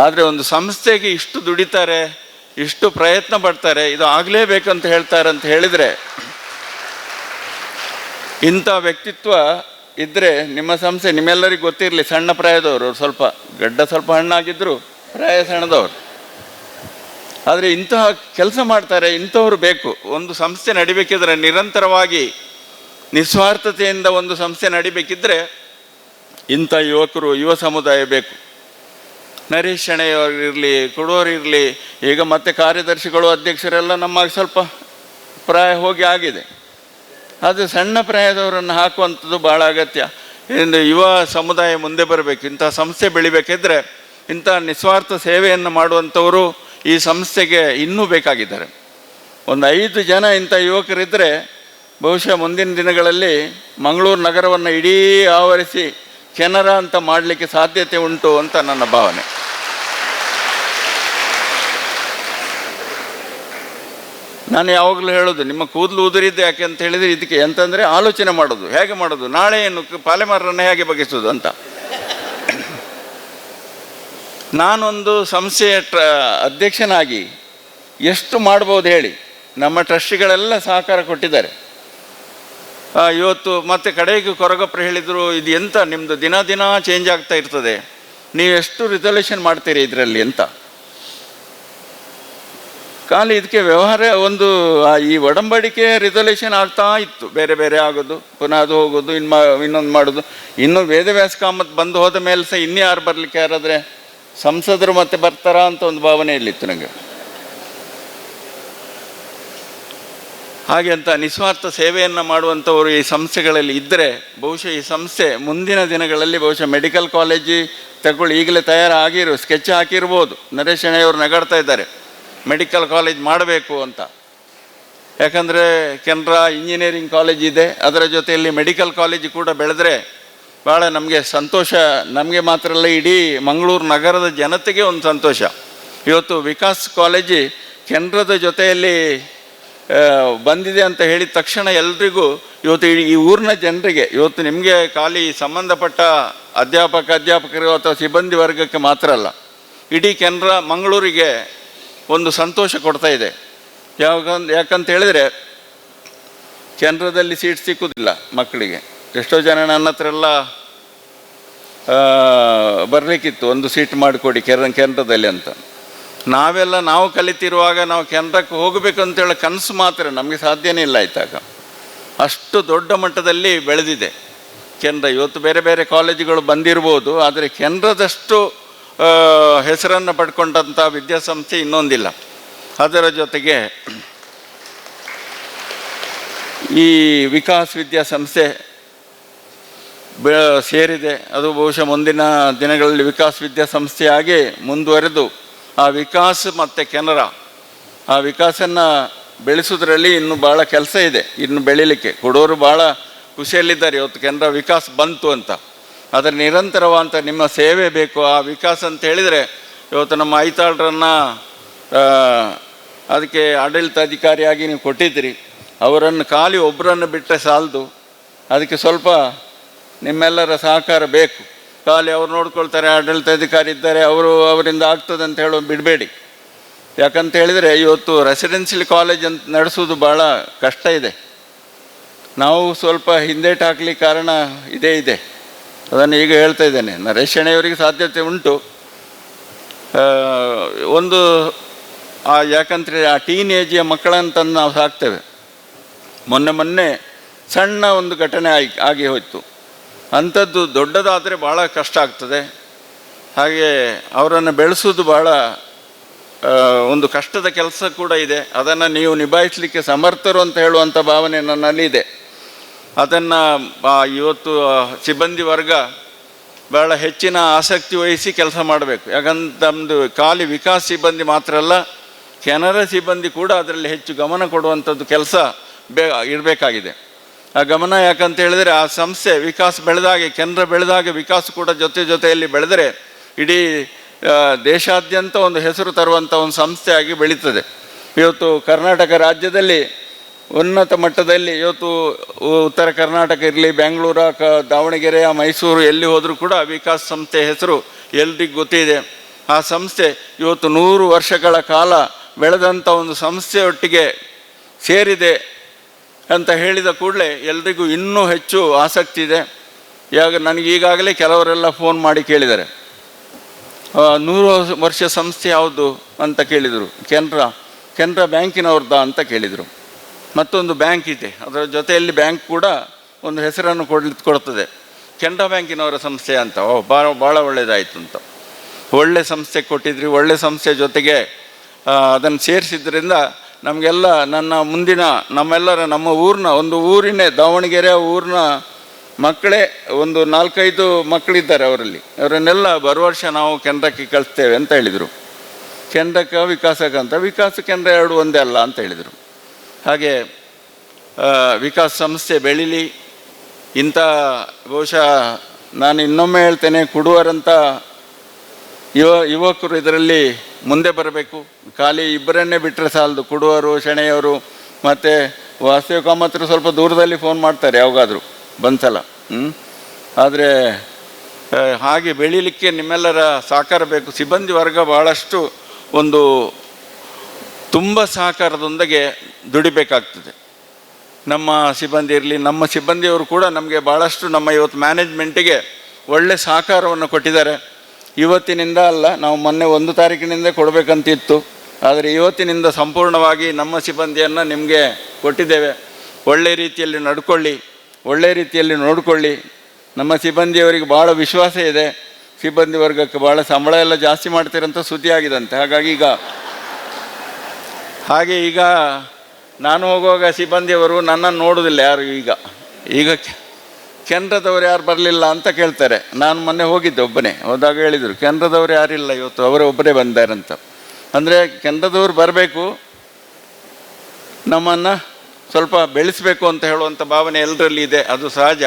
ಆದರೆ ಒಂದು ಸಂಸ್ಥೆಗೆ ಇಷ್ಟು ದುಡಿತಾರೆ, ಇಷ್ಟು ಪ್ರಯತ್ನ ಪಡ್ತಾರೆ, ಇದು ಆಗಲೇಬೇಕಂತ ಹೇಳ್ತಾರೆ ಅಂತ ಹೇಳಿದರೆ, ಇಂಥ ವ್ಯಕ್ತಿತ್ವ ಇದ್ದರೆ ನಿಮ್ಮ ಸಂಸ್ಥೆ, ನಿಮ್ಮೆಲ್ಲರಿಗೂ ಗೊತ್ತಿರಲಿ, ಸಣ್ಣ ಪ್ರಾಯದವರು, ಸ್ವಲ್ಪ ಹಣ್ಣಾಗಿದ್ದರು, ಪ್ರಾಯ ಸಣ್ಣದವರು. ಆದರೆ ಇಂತಹ ಕೆಲಸ ಮಾಡ್ತಾರೆ, ಇಂಥವ್ರು ಬೇಕು. ಒಂದು ಸಂಸ್ಥೆ ನಡಿಬೇಕಿದ್ರೆ ನಿರಂತರವಾಗಿ ನಿಸ್ವಾರ್ಥತೆಯಿಂದ ಒಂದು ಸಂಸ್ಥೆ ನಡಿಬೇಕಿದ್ರೆ ಇಂಥ ಯುವ ಸಮುದಾಯ ಬೇಕು. ನರೇಶ್ ಶೆಣಿಯವರಿರಲಿ, ಕುಡುವರಿರಲಿ, ಈಗ ಮತ್ತೆ ಕಾರ್ಯದರ್ಶಿಗಳು, ಅಧ್ಯಕ್ಷರೆಲ್ಲ ನಮ್ಮ ಸ್ವಲ್ಪ ಪ್ರಾಯ ಹೋಗಿ ಆಗಿದೆ. ಆದರೆ ಸಣ್ಣ ಪ್ರಾಯದವರನ್ನು ಹಾಕುವಂಥದ್ದು ಭಾಳ ಅಗತ್ಯ. ಯುವ ಸಮುದಾಯ ಮುಂದೆ ಬರಬೇಕು. ಇಂಥ ಸಂಸ್ಥೆ ಬೆಳಿಬೇಕಿದ್ರೆ ಇಂಥ ನಿಸ್ವಾರ್ಥ ಸೇವೆಯನ್ನು ಮಾಡುವಂಥವರು ಈ ಸಂಸ್ಥೆಗೆ ಇನ್ನೂ ಬೇಕಾಗಿದ್ದಾರೆ. ಒಂದು 5 ಜನ ಇಂಥ ಯುವಕರಿದ್ದರೆ ಬಹುಶಃ ಮುಂದಿನ ದಿನಗಳಲ್ಲಿ ಮಂಗಳೂರು ನಗರವನ್ನು ಇಡೀ ಆವರಿಸಿ ಕೆನರಾ ಅಂತ ಮಾಡಲಿಕ್ಕೆ ಸಾಧ್ಯತೆ ಉಂಟು ಅಂತ ನನ್ನ ಭಾವನೆ. ನಾನು ಯಾವಾಗಲೂ ಹೇಳೋದು, ನಿಮ್ಮ ಕೂದಲು ಉದುರಿದ್ದು ಯಾಕೆ ಅಂತ ಹೇಳಿದರೆ ಇದಕ್ಕೆ ಎಂತಂದರೆ ಆಲೋಚನೆ ಮಾಡೋದು, ಹೇಗೆ ಮಾಡೋದು, ನಾಳೆ ಏನು ಪಾಲೆಮಾರನ್ನು ಹೇಗೆ ಬಗೆಸೋದು ಅಂತ. ನಾನೊಂದು ಸಂಸ್ಥೆಯ ಅಧ್ಯಕ್ಷನಾಗಿ ಎಷ್ಟು ಮಾಡ್ಬೋದು ಹೇಳಿ. ನಮ್ಮ ಟ್ರಸ್ಟಿಗಳೆಲ್ಲ ಸಹಕಾರ ಕೊಟ್ಟಿದ್ದಾರೆ. ಇವತ್ತು ಮತ್ತೆ ಕಡೆಗೆ ಕೊರಗಪ್ಪ ಹೇಳಿದರು, ಇದು ಎಂತ ನಿಮ್ಮದು ದಿನ ದಿನ ಚೇಂಜ್ ಆಗ್ತಾ ಇರ್ತದೆ, ನೀವು ಎಷ್ಟು ರಿಸಲ್ಯೂಷನ್ ಮಾಡ್ತೀರಿ ಇದರಲ್ಲಿ ಅಂತ. ಖಾಲಿ ಇದಕ್ಕೆ ವ್ಯವಹಾರ ಒಂದು ಈ ಒಡಂಬಡಿಕೆ ರಿಸಲ್ಯೂಷನ್ ಆಗ್ತಾ ಇತ್ತು, ಬೇರೆ ಬೇರೆ ಆಗೋದು, ಪುನಃ ಅದು ಹೋಗೋದು, ಇನ್ನೊಂದು ಮಾಡೋದು. ಇನ್ನು ವೇದವ್ಯಾಸ ಕಾಮತ್ ಬಂದು ಹೋದ ಮೇಲೆ ಸಹ ಇನ್ಯಾರು ಬರಲಿಕ್ಕೆ ಯಾರಾದರೆ ಸಂಸದರು ಮತ್ತೆ ಬರ್ತಾರಾ ಅಂತ ಒಂದು ಭಾವನೆ ಇಲ್ಲಿತ್ತು ನನಗೆ. ಹಾಗೆ ಅಂತ ನಿಸ್ವಾರ್ಥ ಸೇವೆಯನ್ನು ಮಾಡುವಂಥವರು ಈ ಸಂಸ್ಥೆಗಳಲ್ಲಿ ಇದ್ದರೆ ಬಹುಶಃ ಈ ಸಂಸ್ಥೆ ಮುಂದಿನ ದಿನಗಳಲ್ಲಿ ಬಹುಶಃ ಮೆಡಿಕಲ್ ಕಾಲೇಜಿ ತಗೊಳ್ಳಿ, ಈಗಲೇ ತಯಾರಾಗಿರೋ ಸ್ಕೆಚ್ ಹಾಕಿರ್ಬೋದು. ನರೇಶ್ ಅಣ್ಣಯ್ಯವರು ನಗಾಡ್ತಾ ಇದ್ದಾರೆ ಮೆಡಿಕಲ್ ಕಾಲೇಜ್ ಮಾಡಬೇಕು ಅಂತ. ಯಾಕಂದರೆ ಕೆನರಾ ಇಂಜಿನಿಯರಿಂಗ್ ಕಾಲೇಜ್ ಇದೆ, ಅದರ ಜೊತೆಯಲ್ಲಿ ಮೆಡಿಕಲ್ ಕಾಲೇಜ್ ಕೂಡ ಬೆಳೆದರೆ ಭಾಳ ನಮಗೆ ಸಂತೋಷ. ನಮಗೆ ಮಾತ್ರ ಅಲ್ಲ, ಇಡೀ ಮಂಗಳೂರು ನಗರದ ಜನತೆಗೆ ಒಂದು ಸಂತೋಷ. ಇವತ್ತು ವಿಕಾಸ್ ಕಾಲೇಜಿ ಕೆನರಾದ ಜೊತೆಯಲ್ಲಿ ಬಂದಿದೆ ಅಂತ ಹೇಳಿದ ತಕ್ಷಣ ಎಲ್ರಿಗೂ ಇವತ್ತು ಈ ಊರಿನ ಜನರಿಗೆ, ಇವತ್ತು ನಿಮಗೆ ಖಾಲಿ ಸಂಬಂಧಪಟ್ಟ ಅಧ್ಯಾಪಕರು ಅಥವಾ ಸಿಬ್ಬಂದಿ ವರ್ಗಕ್ಕೆ ಮಾತ್ರ ಅಲ್ಲ, ಇಡೀ ಕೆನರಾ ಮಂಗಳೂರಿಗೆ ಒಂದು ಸಂತೋಷ ಕೊಡ್ತಾ ಇದೆ. ಯಾಕಂತ ಹೇಳಿದರೆ ಕೆನರಾದಲ್ಲಿ ಸೀಟ್ ಸಿಕ್ಕುವುದಿಲ್ಲ ಮಕ್ಕಳಿಗೆ. ಎಷ್ಟೋ ಜನ ನನ್ನ ಹತ್ರ ಎಲ್ಲ ಬರಲಿಕ್ಕಿತ್ತು, ಒಂದು ಸೀಟ್ ಮಾಡಿಕೊಡಿ ಕೆನರಾದಲ್ಲಿ ಅಂತ. ನಾವು ಕಲಿತಿರುವಾಗ ನಾವು ಕೆನರಾಕ್ಕೆ ಹೋಗಬೇಕು ಅಂತೇಳಿ ಕನಸು ಮಾತ್ರ, ನಮಗೆ ಸಾಧ್ಯನೇ ಇಲ್ಲ ಆಯ್ತಾಗ. ಅಷ್ಟು ದೊಡ್ಡ ಮಟ್ಟದಲ್ಲಿ ಬೆಳೆದಿದೆ ಕೆನರಾ. ಇವತ್ತು ಬೇರೆ ಬೇರೆ ಕಾಲೇಜುಗಳು ಬಂದಿರ್ಬೋದು, ಆದರೆ ಕೆನರಾದಷ್ಟು ಹೆಸರನ್ನು ಪಡ್ಕೊಂಡಂಥ ವಿದ್ಯಾಸಂಸ್ಥೆ ಇನ್ನೊಂದಿಲ್ಲ. ಅದರ ಜೊತೆಗೆ ಈ ವಿಕಾಸ್ ವಿದ್ಯಾಸಂಸ್ಥೆ ಸೇರಿದೆ. ಅದು ಬಹುಶಃ ಮುಂದಿನ ದಿನಗಳಲ್ಲಿ ವಿಕಾಸ್ ವಿದ್ಯಾಸಂಸ್ಥೆಯಾಗಿ ಮುಂದುವರೆದು ಆ ವಿಕಾಸ್ ಮತ್ತು ಕೆನರಾ, ಆ ವಿಕಾಸನ್ನು ಬೆಳೆಸೋದ್ರಲ್ಲಿ ಇನ್ನೂ ಭಾಳ ಕೆಲಸ ಇದೆ. ಇನ್ನು ಬೆಳೀಲಿಕ್ಕೆ ಕೊಡೋರು ಭಾಳ ಖುಷಿಯಲ್ಲಿದ್ದಾರೆ ಇವತ್ತು ಕೆನರಾ ವಿಕಾಸ್ ಬಂತು ಅಂತ. ಅದರ ನಿರಂತರವಾದಂಥ ನಿಮ್ಮ ಸೇವೆ ಬೇಕು. ಆ ವಿಕಾಸ ಅಂತ ಹೇಳಿದರೆ ಇವತ್ತು ನಮ್ಮ ಐತಾಳರನ್ನು ಅದಕ್ಕೆ ಆಡಳಿತಾಧಿಕಾರಿಯಾಗಿ ನೀವು ಕೊಟ್ಟಿದ್ದೀರಿ. ಅವರನ್ನು ಖಾಲಿ ಒಬ್ಬರನ್ನು ಬಿಟ್ಟರೆ ಸಾಲದು, ಅದಕ್ಕೆ ಸ್ವಲ್ಪ ನಿಮ್ಮೆಲ್ಲರ ಸಹಕಾರ ಬೇಕು. ಖಾಲಿ ಅವ್ರು ನೋಡ್ಕೊಳ್ತಾರೆ, ಆಡಳಿತಾಧಿಕಾರಿ ಇದ್ದಾರೆ, ಅವರಿಂದ ಆಗ್ತದೆ ಅಂತ ಹೇಳೋ ಬಿಡಬೇಡಿ. ಯಾಕಂತ ಹೇಳಿದರೆ ಇವತ್ತು ರೆಸಿಡೆನ್ಷಿಯಲ್ ಕಾಲೇಜ್ ಅಂತ ನಡೆಸೋದು ಭಾಳ ಕಷ್ಟ ಇದೆ. ನಾವು ಸ್ವಲ್ಪ ಹಿಂದೇಟು ಹಾಕ್ಲಿಕ್ಕೆ ಕಾರಣ ಇದೇ ಇದೆ. ಅದನ್ನು ಈಗ ಹೇಳ್ತಾ ಇದ್ದೇನೆ. ನರೇಶ್ ಅಣ್ಣಯ್ಯವರಿಗೆ ಸಾಧ್ಯತೆ ಉಂಟು. ಒಂದು ಯಾಕಂದರೆ ಆ ಟೀನ್ ಏಜಿಯ ಮಕ್ಕಳನ್ನು ತಂದು ನಾವು ಸಾಕ್ತೇವೆ. ಮೊನ್ನೆ ಸಣ್ಣ ಒಂದು ಘಟನೆ ಆಗಿ ಹೋಯಿತು. ಅಂಥದ್ದು ದೊಡ್ಡದಾದರೆ ಭಾಳ ಕಷ್ಟ ಆಗ್ತದೆ. ಹಾಗೆ ಅವರನ್ನು ಬೆಳೆಸೋದು ಭಾಳ ಒಂದು ಕಷ್ಟದ ಕೆಲಸ ಕೂಡ ಇದೆ. ಅದನ್ನು ನೀವು ನಿಭಾಯಿಸಲಿಕ್ಕೆ ಸಮರ್ಥರು ಅಂತ ಹೇಳುವಂಥ ಭಾವನೆ ನನ್ನಲ್ಲಿದೆ. ಅದನ್ನು ಇವತ್ತು ಸಿಬ್ಬಂದಿ ವರ್ಗ ಭಾಳ ಹೆಚ್ಚಿನ ಆಸಕ್ತಿ ವಹಿಸಿ ಕೆಲಸ ಮಾಡಬೇಕು. ಯಾಕಂದ್ರೆ ನಮ್ಮದು ಖಾಲಿ ವಿಕಾಸ್ ಸಿಬ್ಬಂದಿ ಮಾತ್ರ ಅಲ್ಲ, ಕೆನರಾ ಸಿಬ್ಬಂದಿ ಕೂಡ ಅದರಲ್ಲಿ ಹೆಚ್ಚು ಗಮನ ಕೊಡುವಂಥದ್ದು ಕೆಲಸ ಇರಬೇಕಾಗಿದೆ. ಆ ಗಮನ ಯಾಕಂತ ಹೇಳಿದರೆ ಆ ಸಂಸ್ಥೆ ವಿಕಾಸ್ ಬೆಳೆದಾಗೆ, ಕೆನರಾ ಬೆಳೆದಾಗೆ ವಿಕಾಸ್ ಕೂಡ ಜೊತೆಯಲ್ಲಿ ಬೆಳೆದರೆ ಇಡೀ ದೇಶಾದ್ಯಂತ ಒಂದು ಹೆಸರು ತರುವಂಥ ಒಂದು ಸಂಸ್ಥೆಯಾಗಿ ಬೆಳೀತದೆ. ಇವತ್ತು ಕರ್ನಾಟಕ ರಾಜ್ಯದಲ್ಲಿ ಉನ್ನತ ಮಟ್ಟದಲ್ಲಿ ಇವತ್ತು ಉತ್ತರ ಕರ್ನಾಟಕ ಇರಲಿ, ಬೆಂಗಳೂರು, ದಾವಣಗೆರೆ, ಮೈಸೂರು ಎಲ್ಲಿ ಹೋದರೂ ಕೂಡ ವಿಕಾಸ್ ಸಂಸ್ಥೆ ಹೆಸರು ಎಲ್ರಿಗೂ ಗೊತ್ತಿದೆ. ಆ ಸಂಸ್ಥೆ ಇವತ್ತು 100 ವರ್ಷಗಳ ಕಾಲ ಬೆಳೆದಂಥ ಒಂದು ಸಂಸ್ಥೆಯೊಟ್ಟಿಗೆ ಸೇರಿದೆ ಅಂತ ಹೇಳಿದ ಕೂಡಲೇ ಎಲ್ರಿಗೂ ಇನ್ನೂ ಹೆಚ್ಚು ಆಸಕ್ತಿ ಇದೆ. ನನಗೆ ಈಗಾಗಲೇ ಕೆಲವರೆಲ್ಲ ಫೋನ್ ಮಾಡಿ ಕೇಳಿದ್ದಾರೆ, 100 ವರ್ಷ ಸಂಸ್ಥೆ ಯಾವುದು ಅಂತ ಕೇಳಿದರು. ಕೆನರಾ ಬ್ಯಾಂಕಿನವ್ರದ್ದ ಅಂತ ಕೇಳಿದರು. ಮತ್ತೊಂದು ಬ್ಯಾಂಕ್ ಇದೆ, ಅದರ ಜೊತೆಯಲ್ಲಿ ಬ್ಯಾಂಕ್ ಕೂಡ ಒಂದು ಹೆಸರನ್ನು ಕೊಡ್ತದೆ, ಕೆನರಾ ಬ್ಯಾಂಕಿನವರ ಸಂಸ್ಥೆ ಅಂತ. ಭಾಳ ಒಳ್ಳೆಯದಾಯಿತು ಅಂತ. ಒಳ್ಳೆ ಸಂಸ್ಥೆ ಕೊಟ್ಟಿದ್ರಿ. ಒಳ್ಳೆ ಸಂಸ್ಥೆ ಜೊತೆಗೆ ಅದನ್ನು ಸೇರಿಸಿದ್ರಿಂದ ನಮಗೆಲ್ಲ ನಮ್ಮ ಊರಿನ ದಾವಣಗೆರೆ ಊರಿನ ಮಕ್ಕಳೇ ಒಂದು 4-5 ಮಕ್ಕಳಿದ್ದಾರೆ ಅವರಲ್ಲಿ. ಅವರನ್ನೆಲ್ಲ ಬರುವ ವರ್ಷ ನಾವು ಕೆನರಾಕ್ಕೆ ಕಳಿಸ್ತೇವೆ ಅಂತ ಹೇಳಿದರು. ಕೆನರಾಕ್ಕೆ ವಿಕಾಸಕ್ಕೆ ಅಂತ, ವಿಕಾಸ ಕೆನರಾ ಎರಡು ಒಂದೇ ಅಲ್ಲ ಅಂತ ಹೇಳಿದರು. ಹಾಗೆ ವಿಕಾಸ್ ಸಂಸ್ಥೆ ಬೆಳೀಲಿ. ಇಂಥ ಬಹುಶಃ ನಾನು ಇನ್ನೊಮ್ಮೆ ಹೇಳ್ತೇನೆ, ಕುಡುವರಂಥ ಯುವಕರು ಇದರಲ್ಲಿ ಮುಂದೆ ಬರಬೇಕು. ಖಾಲಿ ಇಬ್ಬರನ್ನೇ ಬಿಟ್ಟರೆ ಸಾಲದು. ಕುಡುವರು, ಶೆಣೆಯವರು ಮತ್ತು ವಾಸ್ತವ ಕಾಮತ್ರು ಸ್ವಲ್ಪ ದೂರದಲ್ಲಿ ಫೋನ್ ಮಾಡ್ತಾರೆ ಯಾವಾಗಾದರೂ ಬಂದ್ಸಲ. ಆದರೆ ಹಾಗೆ ಬೆಳೀಲಿಕ್ಕೆ ನಿಮ್ಮೆಲ್ಲರ ಸಹಕಾರ ಬೇಕು. ಸಿಬ್ಬಂದಿ ವರ್ಗ ಭಾಳಷ್ಟು ಒಂದು ತುಂಬ ಸಹಕಾರದೊಂದಿಗೆ ದುಡಿಬೇಕಾಗ್ತದೆ. ನಮ್ಮ ಸಿಬ್ಬಂದಿ ಇರಲಿ, ನಮ್ಮ ಸಿಬ್ಬಂದಿಯವರು ಕೂಡ ನಮಗೆ ಭಾಳಷ್ಟು ನಮ್ಮ ಇವತ್ತು ಮ್ಯಾನೇಜ್ಮೆಂಟಿಗೆ ಒಳ್ಳೆ ಸಹಕಾರವನ್ನು ಕೊಟ್ಟಿದ್ದಾರೆ. ಇವತ್ತಿನಿಂದ ಅಲ್ಲ, ನಾವು ಮೊನ್ನೆ 1 ತಾರೀಕಿನಿಂದ ಕೊಡಬೇಕಂತಿತ್ತು. ಆದರೆ ಇವತ್ತಿನಿಂದ ಸಂಪೂರ್ಣವಾಗಿ ನಮ್ಮ ಸಿಬ್ಬಂದಿಯನ್ನು ನಿಮಗೆ ಕೊಟ್ಟಿದ್ದೇವೆ. ಒಳ್ಳೆಯ ರೀತಿಯಲ್ಲಿ ನಡ್ಕೊಳ್ಳಿ, ಒಳ್ಳೆಯ ರೀತಿಯಲ್ಲಿ ನೋಡಿಕೊಳ್ಳಿ. ನಮ್ಮ ಸಿಬ್ಬಂದಿಯವರಿಗೆ ಭಾಳ ವಿಶ್ವಾಸ ಇದೆ. ಸಿಬ್ಬಂದಿ ವರ್ಗಕ್ಕೆ ಭಾಳ ಸಂಬಳ ಎಲ್ಲ ಜಾಸ್ತಿ ಮಾಡ್ತೀರಂತ ಸುದ್ದಿ ಆಗಿದಂತೆ. ಹಾಗಾಗಿ ಈಗ ನಾನು ಹೋಗುವಾಗ ಸಿಬ್ಬಂದಿಯವರು ನನ್ನನ್ನು ನೋಡೋದಿಲ್ಲ ಯಾರು. ಈಗ ಕೆನರಾದವರು ಯಾರು ಬರಲಿಲ್ಲ ಅಂತ ಕೇಳ್ತಾರೆ. ನಾನು ಮೊನ್ನೆ ಹೋಗಿದ್ದೆ ಒಬ್ಬನೇ, ಹೋದಾಗ ಹೇಳಿದರು ಕೆನರಾದವರು ಯಾರಿಲ್ಲ ಇವತ್ತು, ಅವರೇ ಒಬ್ಬರೇ ಬಂದಾರಂತ. ಅಂದರೆ ಕೆನರಾದವರು ಬರಬೇಕು, ನಮ್ಮನ್ನು ಸ್ವಲ್ಪ ಬೆಳೆಸಬೇಕು ಅಂತ ಹೇಳುವಂಥ ಭಾವನೆ ಎಲ್ಲರಲ್ಲಿ ಇದೆ. ಅದು ಸಹಜ.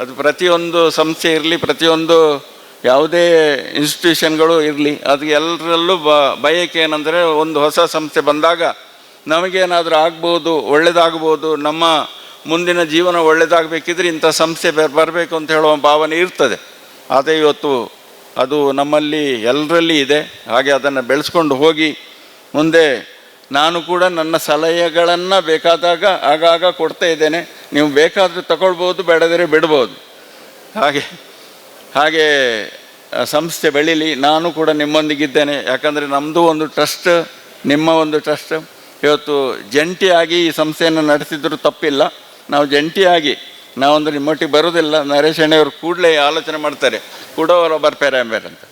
ಅದು ಪ್ರತಿಯೊಂದು ಸಂಸ್ಥೆ ಇರಲಿ, ಪ್ರತಿಯೊಂದು ಯಾವುದೇ ಇನ್ಸ್ಟಿಟ್ಯೂಷನ್ಗಳು ಇರಲಿ, ಅದು ಎಲ್ಲರಲ್ಲೂ ಬಯಕೆ ಏನಂದರೆ ಒಂದು ಹೊಸ ಸಂಸ್ಥೆ ಬಂದಾಗ ನಮಗೇನಾದರೂ ಆಗ್ಬೋದು, ಒಳ್ಳೆಯದಾಗ್ಬೋದು, ನಮ್ಮ ಮುಂದಿನ ಜೀವನ ಒಳ್ಳೆಯದಾಗಬೇಕಿದ್ರೆ ಇಂಥ ಸಂಸ್ಥೆ ಬರಬೇಕು ಅಂತ ಹೇಳುವ ಭಾವನೆ ಇರ್ತದೆ. ಅದೇ ಇವತ್ತು ಅದು ನಮ್ಮಲ್ಲಿ ಎಲ್ಲರಲ್ಲಿ ಇದೆ. ಹಾಗೆ ಅದನ್ನು ಬೆಳೆಸ್ಕೊಂಡು ಹೋಗಿ ಮುಂದೆ ನಾನು ಕೂಡ ನನ್ನ ಸಲಹೆಗಳನ್ನು ಬೇಕಾದಾಗ ಆಗಾಗ ಕೊಡ್ತಾ ಇದ್ದೇನೆ. ನೀವು ಬೇಕಾದರೆ ತಗೊಳ್ಬೋದು, ಬೇಡದರೆ ಬಿಡ್ಬೋದು. ಹಾಗೆ ಸಂಸ್ಥೆ ಬೆಳೀಲಿ. ನಾನು ಕೂಡ ನಿಮ್ಮೊಂದಿಗಿದ್ದೇನೆ. ಯಾಕಂದರೆ ನಮ್ಮದು ಒಂದು ಟ್ರಸ್ಟ್, ನಿಮ್ಮ ಒಂದು ಟ್ರಸ್ಟ್. ಇವತ್ತು ಜಂಟಿಯಾಗಿ ಈ ಸಂಸ್ಥೆಯನ್ನು ನಡೆಸಿದರೂ ತಪ್ಪಿಲ್ಲ. ನಾವು ಜಂಟಿಯಾಗಿ ನಾವೊಂದು ನಿಮ್ಮೊಟ್ಟಿಗೆ ಬರೋದಿಲ್ಲ. ನರೇಶ್ ಅಣ್ಣೆಯವರು ಕೂಡಲೇ ಆಲೋಚನೆ ಮಾಡ್ತಾರೆ, ಕೂಡೋರು ಬರ್ತಾರೆ ಅಂಬೇರೆ ಅಂತ.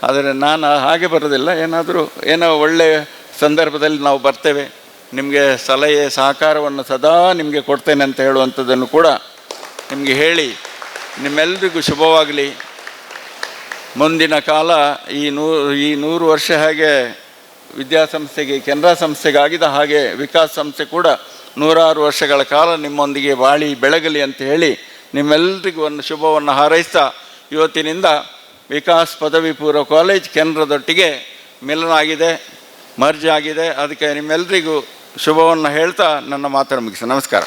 ಆದರೆ ನಾನು ಹಾಗೆ ಬರೋದಿಲ್ಲ. ಏನೋ ಒಳ್ಳೆಯ ಸಂದರ್ಭದಲ್ಲಿ ನಾವು ಬರ್ತೇವೆ. ನಿಮಗೆ ಸಲಹೆ ಸಹಕಾರವನ್ನು ಸದಾ ನಿಮಗೆ ಕೊಡ್ತೇನೆ ಅಂತ ಹೇಳುವಂಥದ್ದನ್ನು ಕೂಡ ನಿಮಗೆ ಹೇಳಿ, ನಿಮ್ಮೆಲ್ಲರಿಗೂ ಶುಭವಾಗಲಿ. ಮುಂದಿನ ಕಾಲ ಈ 100 ವರ್ಷ ಹಾಗೆ ವಿದ್ಯಾಸಂಸ್ಥೆಗೆ, ಕೆನರಾ ಸಂಸ್ಥೆಗೆ ಆಗಿದ ಹಾಗೆ ವಿಕಾಸ್ ಸಂಸ್ಥೆ ಕೂಡ 106 ವರ್ಷಗಳ ಕಾಲ ನಿಮ್ಮೊಂದಿಗೆ ಬಾಳಿ ಬೆಳಗಲಿ ಅಂತ ಹೇಳಿ ನಿಮ್ಮೆಲ್ಲರಿಗೂ ಒಂದು ಶುಭವನ್ನು ಹಾರೈಸ್ತಾ, ಇವತ್ತಿನಿಂದ ವಿಕಾಸ್ ಪದವಿ ಪೂರ್ವ ಕಾಲೇಜ್ ಕೆನರಾದೊಟ್ಟಿಗೆ ಮಿಲನ ಆಗಿದೆ, ಮರ್ಜ್ ಆಗಿದೆ. ಅದಕ್ಕೆ ನಿಮ್ಮೆಲ್ಲರಿಗೂ ಶುಭವನ್ನು ಹೇಳ್ತಾ ನನ್ನ ಮಾತನ್ನು ಮುಗಿಸಿ. ನಮಸ್ಕಾರ.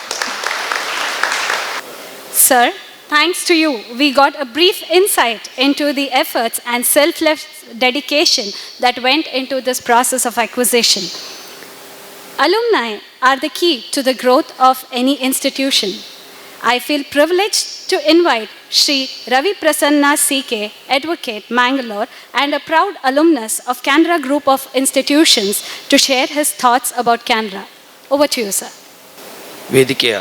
Sir, thanks to you, we got a brief insight into the efforts and selfless dedication that went into this process of acquisition. Alumni are the key to the growth of any institution. I feel privileged to invite Shri Ravi Prasanna CK, Advocate, Mangalore, and a proud alumnus of Canara Group of Institutions to share his thoughts about Canara. Over to you, sir. ವೇದಿಕೆಯ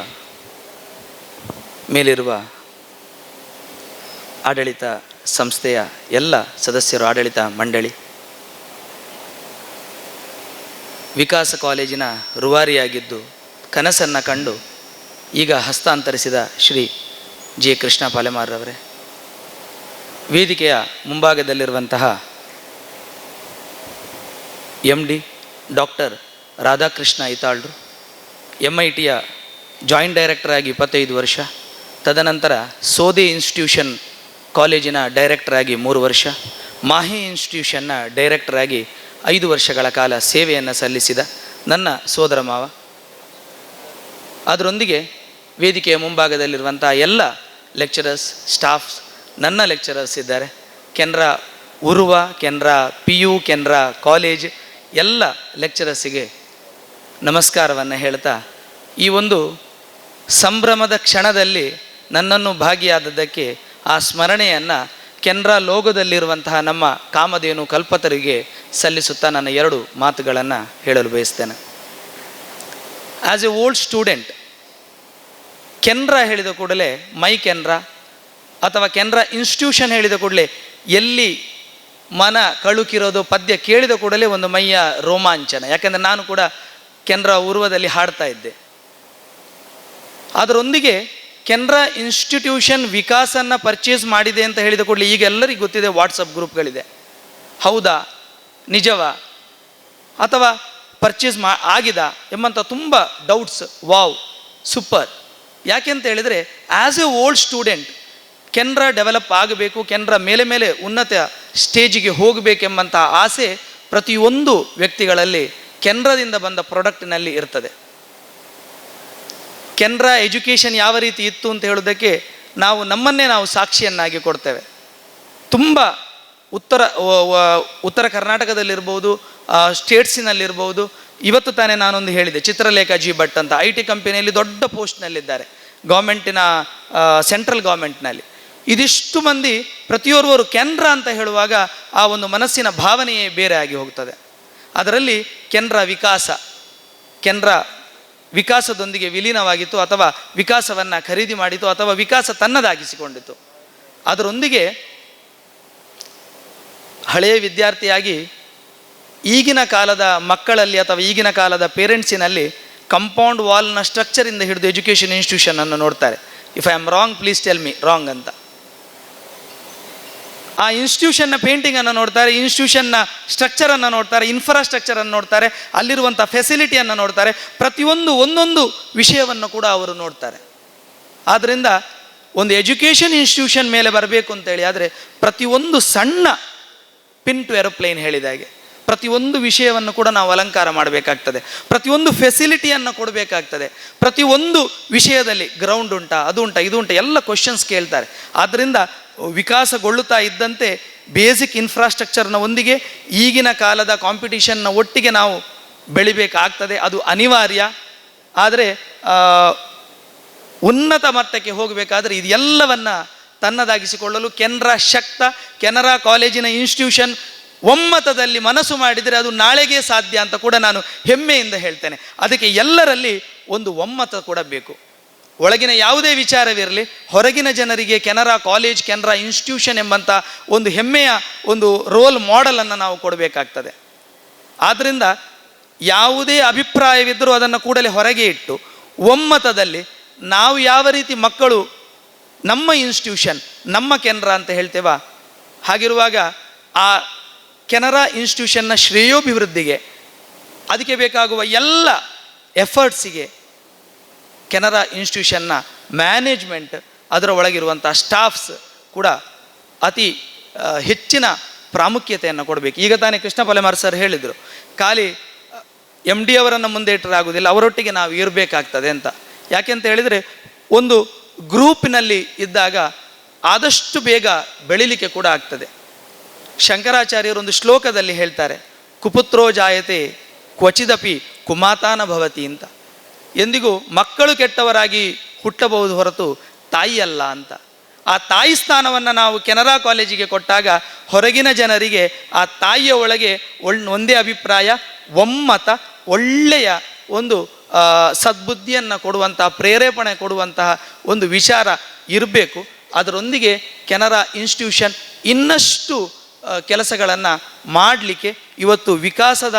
ಮೇಲಿರುವ ಆಡಳಿತ ಸಂಸ್ಥೆಯ ಎಲ್ಲ ಸದಸ್ಯರು, ಆಡಳಿತ ಮಂಡಳಿ, ವಿಕಾಸ ಕಾಲೇಜಿನ ರೂವಾರಿಯಾಗಿದ್ದು ಕನಸನ್ನು ಕಂಡು ಈಗ ಹಸ್ತಾಂತರಿಸಿದ ಶ್ರೀ ಜೆ ಕೃಷ್ಣ ಪಾಲೆಮಾರ್ರವರೇ, ವೇದಿಕೆಯ ಮುಂಭಾಗದಲ್ಲಿರುವಂತಹ MD ಡಾಕ್ಟರ್ ರಾಧಾಕೃಷ್ಣ ಐತಾಳ್ರು, MITಯ ಜಾಯಿಂಟ್ ಡೈರೆಕ್ಟರ್ ಆಗಿ 25 ವರ್ಷ, ತದನಂತರ ಸೋದೆ ಇನ್ಸ್ಟಿಟ್ಯೂಷನ್ ಕಾಲೇಜಿನ ಡೈರೆಕ್ಟರ್ ಆಗಿ 3 ವರ್ಷ, ಮಾಹೆ ಇನ್ಸ್ಟಿಟ್ಯೂಷನ್ನ ಡೈರೆಕ್ಟರ್ ಆಗಿ 5 ವರ್ಷಗಳ ಕಾಲ ಸೇವೆಯನ್ನು ಸಲ್ಲಿಸಿದ ನನ್ನ ಸೋದರ ಮಾವ. ಅದರೊಂದಿಗೆ ವೇದಿಕೆಯ ಮುಂಭಾಗದಲ್ಲಿರುವಂಥ ಎಲ್ಲ ಲೆಕ್ಚರರ್ಸ್, ಸ್ಟಾಫ್ಸ್, ನನ್ನ ಲೆಕ್ಚರರ್ಸ್ ಇದ್ದಾರೆ. ಕೆನರಾ ಉರ್ವ, ಕೆನರಾ PU, ಕೆನರಾ ಕಾಲೇಜ್ ಎಲ್ಲ ಲೆಕ್ಚರರ್ಸಿಗೆ ನಮಸ್ಕಾರವನ್ನು ಹೇಳ್ತಾ, ಈ ಒಂದು ಸಂಭ್ರಮದ ಕ್ಷಣದಲ್ಲಿ ನನ್ನನ್ನು ಭಾಗಿಯಾದದ್ದಕ್ಕೆ ಆ ಸ್ಮರಣೆಯನ್ನು ಕೆನರಾ ಲೋಗೋದಲ್ಲಿರುವಂತಹ ನಮ್ಮ ಕಾಮಧೇನು ಕಲ್ಪತರಿಗೆ ಸಲ್ಲಿಸುತ್ತಾ ನನ್ನ 2 ಮಾತುಗಳನ್ನು ಹೇಳಲು ಬಯಸ್ತೇನೆ. As A old student, Canara ಹೇಳಿದ ಕೂಡಲೇ ಮೈ ಕೆನರಾ ಅಥವಾ ಕೆನರಾ ಇನ್ಸ್ಟಿಟ್ಯೂಷನ್ ಹೇಳಿದ ಕೂಡಲೇ ಎಲ್ಲಿ ಮನ ಕಳುಕಿರೋದು ಪದ್ಯ ಕೇಳಿದ ಕೂಡಲೇ ಒಂದು ಮೈಯ ರೋಮಾಂಚನ. ಯಾಕೆಂದರೆ ನಾನು ಕೂಡ ಕೆನರಾ ಉರ್ವದಲ್ಲಿ ಹಾಡ್ತಾ ಇದ್ದೆ. ಅದರೊಂದಿಗೆ ಕೆನರಾ ಇನ್ಸ್ಟಿಟ್ಯೂಷನ್ ವಿಕಾಸನ್ನು ಪರ್ಚೇಸ್ ಮಾಡಿದೆ ಅಂತ ಹೇಳಿದ ಕೂಡಲೇ ಈಗ ಎಲ್ಲರಿಗೂ ಗೊತ್ತಿದೆ, ವಾಟ್ಸಪ್ ಗ್ರೂಪ್ಗಳಿದೆ. ಹೌದಾ, ನಿಜವಾ, ಅಥವಾ ಪರ್ಚೇಸ್ ಆಗಿದೆ ಎಂಬಂಥ ತುಂಬ ಡೌಟ್ಸ್. Wow, super. ಯಾಕೆಂತ ಹೇಳಿದರೆ as A old student Canara develop ಆಗಬೇಕು, ಕೆನರಾ ಮೇಲೆ ಮೇಲೆ ಉನ್ನತ ಸ್ಟೇಜಿಗೆ ಹೋಗಬೇಕೆಂಬಂಥ ಆಸೆ ಪ್ರತಿಯೊಂದು ವ್ಯಕ್ತಿಗಳಲ್ಲಿ ಕೆನರಾದಿಂದ ಬಂದ ಪ್ರಾಡಕ್ಟ್ನಲ್ಲಿ ಇರ್ತದೆ. ಕೆನರಾ ಎಜುಕೇಷನ್ ಯಾವ ರೀತಿ ಇತ್ತು ಅಂತ ಹೇಳೋದಕ್ಕೆ ನಮ್ಮನ್ನೇ ನಾವು ಸಾಕ್ಷಿಯನ್ನಾಗಿ ಕೊಡ್ತೇವೆ. ತುಂಬ ಉತ್ತರ ಕರ್ನಾಟಕದಲ್ಲಿರ್ಬೋದು, ಸ್ಟೇಟ್ಸಿನಲ್ಲಿರ್ಬೋದು. ಇವತ್ತು ತಾನೇ ನಾನೊಂದು ಹೇಳಿದೆ, ಚಿತ್ರಲೇಖಾ ಜಿ ಭಟ್ ಅಂತ IT ಕಂಪನಿಯಲ್ಲಿ ದೊಡ್ಡ ಪೋಸ್ಟ್ನಲ್ಲಿದ್ದಾರೆ, ಗೌರ್ಮೆಂಟಿನ ಸೆಂಟ್ರಲ್ ಗೌರ್ಮೆಂಟ್ನಲ್ಲಿ. ಇದಿಷ್ಟು ಮಂದಿ ಪ್ರತಿಯೊರ್ವರು ಕೆನರಾ ಅಂತ ಹೇಳುವಾಗ ಆ ಒಂದು ಮನಸ್ಸಿನ ಭಾವನೆಯೇ ಬೇರೆ ಆಗಿ ಹೋಗ್ತದೆ. ಅದರಲ್ಲಿ ಕೆನರಾ ವಿಕಾಸದೊಂದಿಗೆ ವಿಲೀನವಾಗಿತ್ತು, ಅಥವಾ ವಿಕಾಸವನ್ನು ಖರೀದಿ ಮಾಡಿತು, ಅಥವಾ ವಿಕಾಸ ತನ್ನದಾಗಿಸಿಕೊಂಡಿತು. ಅದರೊಂದಿಗೆ ಹಳೆಯ ವಿದ್ಯಾರ್ಥಿಯಾಗಿ ಈಗಿನ ಕಾಲದ ಮಕ್ಕಳಲ್ಲಿ ಅಥವಾ ಈಗಿನ ಕಾಲದ ಪೇರೆಂಟ್ಸಿನಲ್ಲಿ ಕಂಪೌಂಡ್ ವಾಲ್ನ ಸ್ಟ್ರಕ್ಚರಿಂದ ಹಿಡಿದು ಎಜುಕೇಷನ್ ಇನ್ಸ್ಟಿಟ್ಯೂಷನನ್ನು ನೋಡ್ತಾರೆ. If I am wrong please tell me wrong ಅಂತ. ಆ ಇನ್ಸ್ಟಿಟ್ಯೂಷನ್ನ ಪೇಂಟಿಂಗನ್ನು ನೋಡ್ತಾರೆ, ಇನ್ಸ್ಟಿಟ್ಯೂಷನ್ನ ಸ್ಟ್ರಕ್ಚರನ್ನು ನೋಡ್ತಾರೆ, ಇನ್ಫ್ರಾಸ್ಟ್ರಕ್ಚರನ್ನು ನೋಡ್ತಾರೆ, ಅಲ್ಲಿರುವಂಥ ಫೆಸಿಲಿಟಿಯನ್ನು ನೋಡ್ತಾರೆ, ಒಂದೊಂದು ವಿಷಯವನ್ನು ಕೂಡ ಅವರು ನೋಡ್ತಾರೆ. ಆದ್ದರಿಂದ ಒಂದು ಎಜುಕೇಷನ್ ಇನ್ಸ್ಟಿಟ್ಯೂಷನ್ ಮೇಲೆ ಬರಬೇಕು ಅಂತೇಳಿ ಆದರೆ ಪ್ರತಿಯೊಂದು ಸಣ್ಣ ಪಿನ್ ಟು ಏರೋಪ್ಲೇನ್ ಹೇಳಿದ ಹಾಗೆ ಪ್ರತಿಯೊಂದು ವಿಷಯವನ್ನು ಕೂಡ ನಾವು ಅಲಂಕಾರ ಮಾಡಬೇಕಾಗ್ತದೆ, ಪ್ರತಿಯೊಂದು ಫೆಸಿಲಿಟಿಯನ್ನು ಕೊಡಬೇಕಾಗ್ತದೆ, ಪ್ರತಿಯೊಂದು ವಿಷಯದಲ್ಲಿ ಗ್ರೌಂಡ್ ಉಂಟಾ, ಅದು ಉಂಟಾ, ಇದು ಉಂಟಾ, ಎಲ್ಲ ಕ್ವಶನ್ಸ್ ಕೇಳ್ತಾರೆ. ಆದ್ದರಿಂದ ವಿಕಾಸಗೊಳ್ಳುತ್ತಾ ಇದ್ದಂತೆ ಬೇಸಿಕ್ ಇನ್ಫ್ರಾಸ್ಟ್ರಕ್ಚರ್ನ ಒಂದಿಗೆ ಈಗಿನ ಕಾಲದ ಕಾಂಪಿಟಿಷನ್ನ ಒಟ್ಟಿಗೆ ನಾವು ಬೆಳಿಬೇಕಾಗ್ತದೆ. ಅದು ಅನಿವಾರ್ಯ. ಆದರೆ ಉನ್ನತ ಮಟ್ಟಕ್ಕೆ ಹೋಗಬೇಕಾದ್ರೆ ಇದೆಲ್ಲವನ್ನು ತನ್ನದಾಗಿಸಿಕೊಳ್ಳಲು ಕೆನರಾ ಕಾಲೇಜಿನ ಇನ್ಸ್ಟಿಟ್ಯೂಷನ್ ಒಮ್ಮತದಲ್ಲಿ ಮನಸ್ಸು ಮಾಡಿದರೆ ಅದು ನಾಳೆಗೆ ಸಾಧ್ಯ ಅಂತ ಕೂಡ ನಾನು ಹೆಮ್ಮೆಯಿಂದ ಹೇಳ್ತೇನೆ. ಅದಕ್ಕೆ ಎಲ್ಲರಲ್ಲಿ ಒಂದು ಒಮ್ಮತ ಕೂಡ ಬೇಕು. ಒಳಗಿನ ಯಾವುದೇ ವಿಚಾರವಿರಲಿ, ಹೊರಗಿನ ಜನರಿಗೆ ಕೆನರಾ ಕಾಲೇಜ್, ಕೆನರಾ ಇನ್ಸ್ಟಿಟ್ಯೂಷನ್ ಎಂಬಂಥ ಒಂದು ಹೆಮ್ಮೆಯ ಒಂದು ರೋಲ್ ಮಾಡೆಲನ್ನು ನಾವು ಕೊಡಬೇಕಾಗ್ತದೆ. ಆದ್ದರಿಂದ ಯಾವುದೇ ಅಭಿಪ್ರಾಯವಿದ್ದರೂ ಅದನ್ನು ಕೂಡಲೇ ಹೊರಗೆ ಇಟ್ಟು ಒಮ್ಮತದಲ್ಲಿ ನಾವು ಯಾವ ರೀತಿ ಮಕ್ಕಳು ನಮ್ಮ ಇನ್ಸ್ಟಿಟ್ಯೂಷನ್, ನಮ್ಮ ಕೆನರಾ ಅಂತ ಹೇಳ್ತೇವ, ಹಾಗಿರುವಾಗ ಆ ಕೆನರಾ ಇನ್ಸ್ಟಿಟ್ಯೂಷನ್ನ ಶ್ರೇಯೋಭಿವೃದ್ಧಿಗೆ ಅದಕ್ಕೆ ಬೇಕಾಗುವ ಎಲ್ಲ ಎಫರ್ಟ್ಸಿಗೆ ಕೆನರಾ ಇನ್ಸ್ಟಿಟ್ಯೂಷನ್ನ ಮ್ಯಾನೇಜ್ಮೆಂಟ್, ಅದರ ಒಳಗಿರುವಂಥ ಸ್ಟಾಫ್ಸ್ ಕೂಡ ಅತಿ ಹೆಚ್ಚಿನ ಪ್ರಾಮುಖ್ಯತೆಯನ್ನು ಕೊಡಬೇಕು. ಈಗ ತಾನೇ ಕೃಷ್ಣ ಪಲೆಮಾರ್ ಸರ್ ಹೇಳಿದರು, ಖಾಲಿ MD ಅವರನ್ನು ಮುಂದೆ ಇಟ್ಟರಾಗುವುದಿಲ್ಲ, ಅವರೊಟ್ಟಿಗೆ ನಾವು ಇರಬೇಕಾಗ್ತದೆ ಅಂತ. ಯಾಕೆಂತ ಹೇಳಿದರೆ ಒಂದು ಗ್ರೂಪಿನಲ್ಲಿ ಇದ್ದಾಗ ಆದಷ್ಟು ಬೇಗ ಬೆಳಿಲಿಕ್ಕೆ ಕೂಡ ಆಗ್ತದೆ. ಶಂಕರಾಚಾರ್ಯರು ಒಂದು ಶ್ಲೋಕದಲ್ಲಿ ಹೇಳ್ತಾರೆ, ಕುಪುತ್ರೋ ಜಾಯತೆ ಕ್ವಚಿದಪಿ ಕುಮಾತಾನ ಭವತಿ ಅಂತ. ಎಂದಿಗೂ ಮಕ್ಕಳು ಕೆಟ್ಟವರಾಗಿ ಹುಟ್ಟಬಹುದು ಹೊರತು ತಾಯಿ ಅಲ್ಲ ಅಂತ. ಆ ತಾಯಿ ಸ್ಥಾನವನ್ನು ನಾವು ಕೆನರಾ ಕಾಲೇಜಿಗೆ ಕೊಟ್ಟಾಗ ಹೊರಗಿನ ಜನರಿಗೆ ಆ ತಾಯಿಯ ಒಳಗೆ ಒಂದೇ ಅಭಿಪ್ರಾಯ, ಒಮ್ಮತ, ಒಳ್ಳೆಯ ಒಂದು ಸದ್ಬುದ್ಧಿಯನ್ನು ಕೊಡುವಂತಹ, ಪ್ರೇರೇಪಣೆ ಕೊಡುವಂತಹ ಒಂದು ವಿಚಾರ ಇರಬೇಕು. ಅದರೊಂದಿಗೆ ಕೆನರಾ ಇನ್ಸ್ಟಿಟ್ಯೂಷನ್ ಇನ್ನಷ್ಟು ಕೆಲಸಗಳನ್ನು ಮಾಡಲಿಕ್ಕೆ ಇವತ್ತು ವಿಕಾಸದ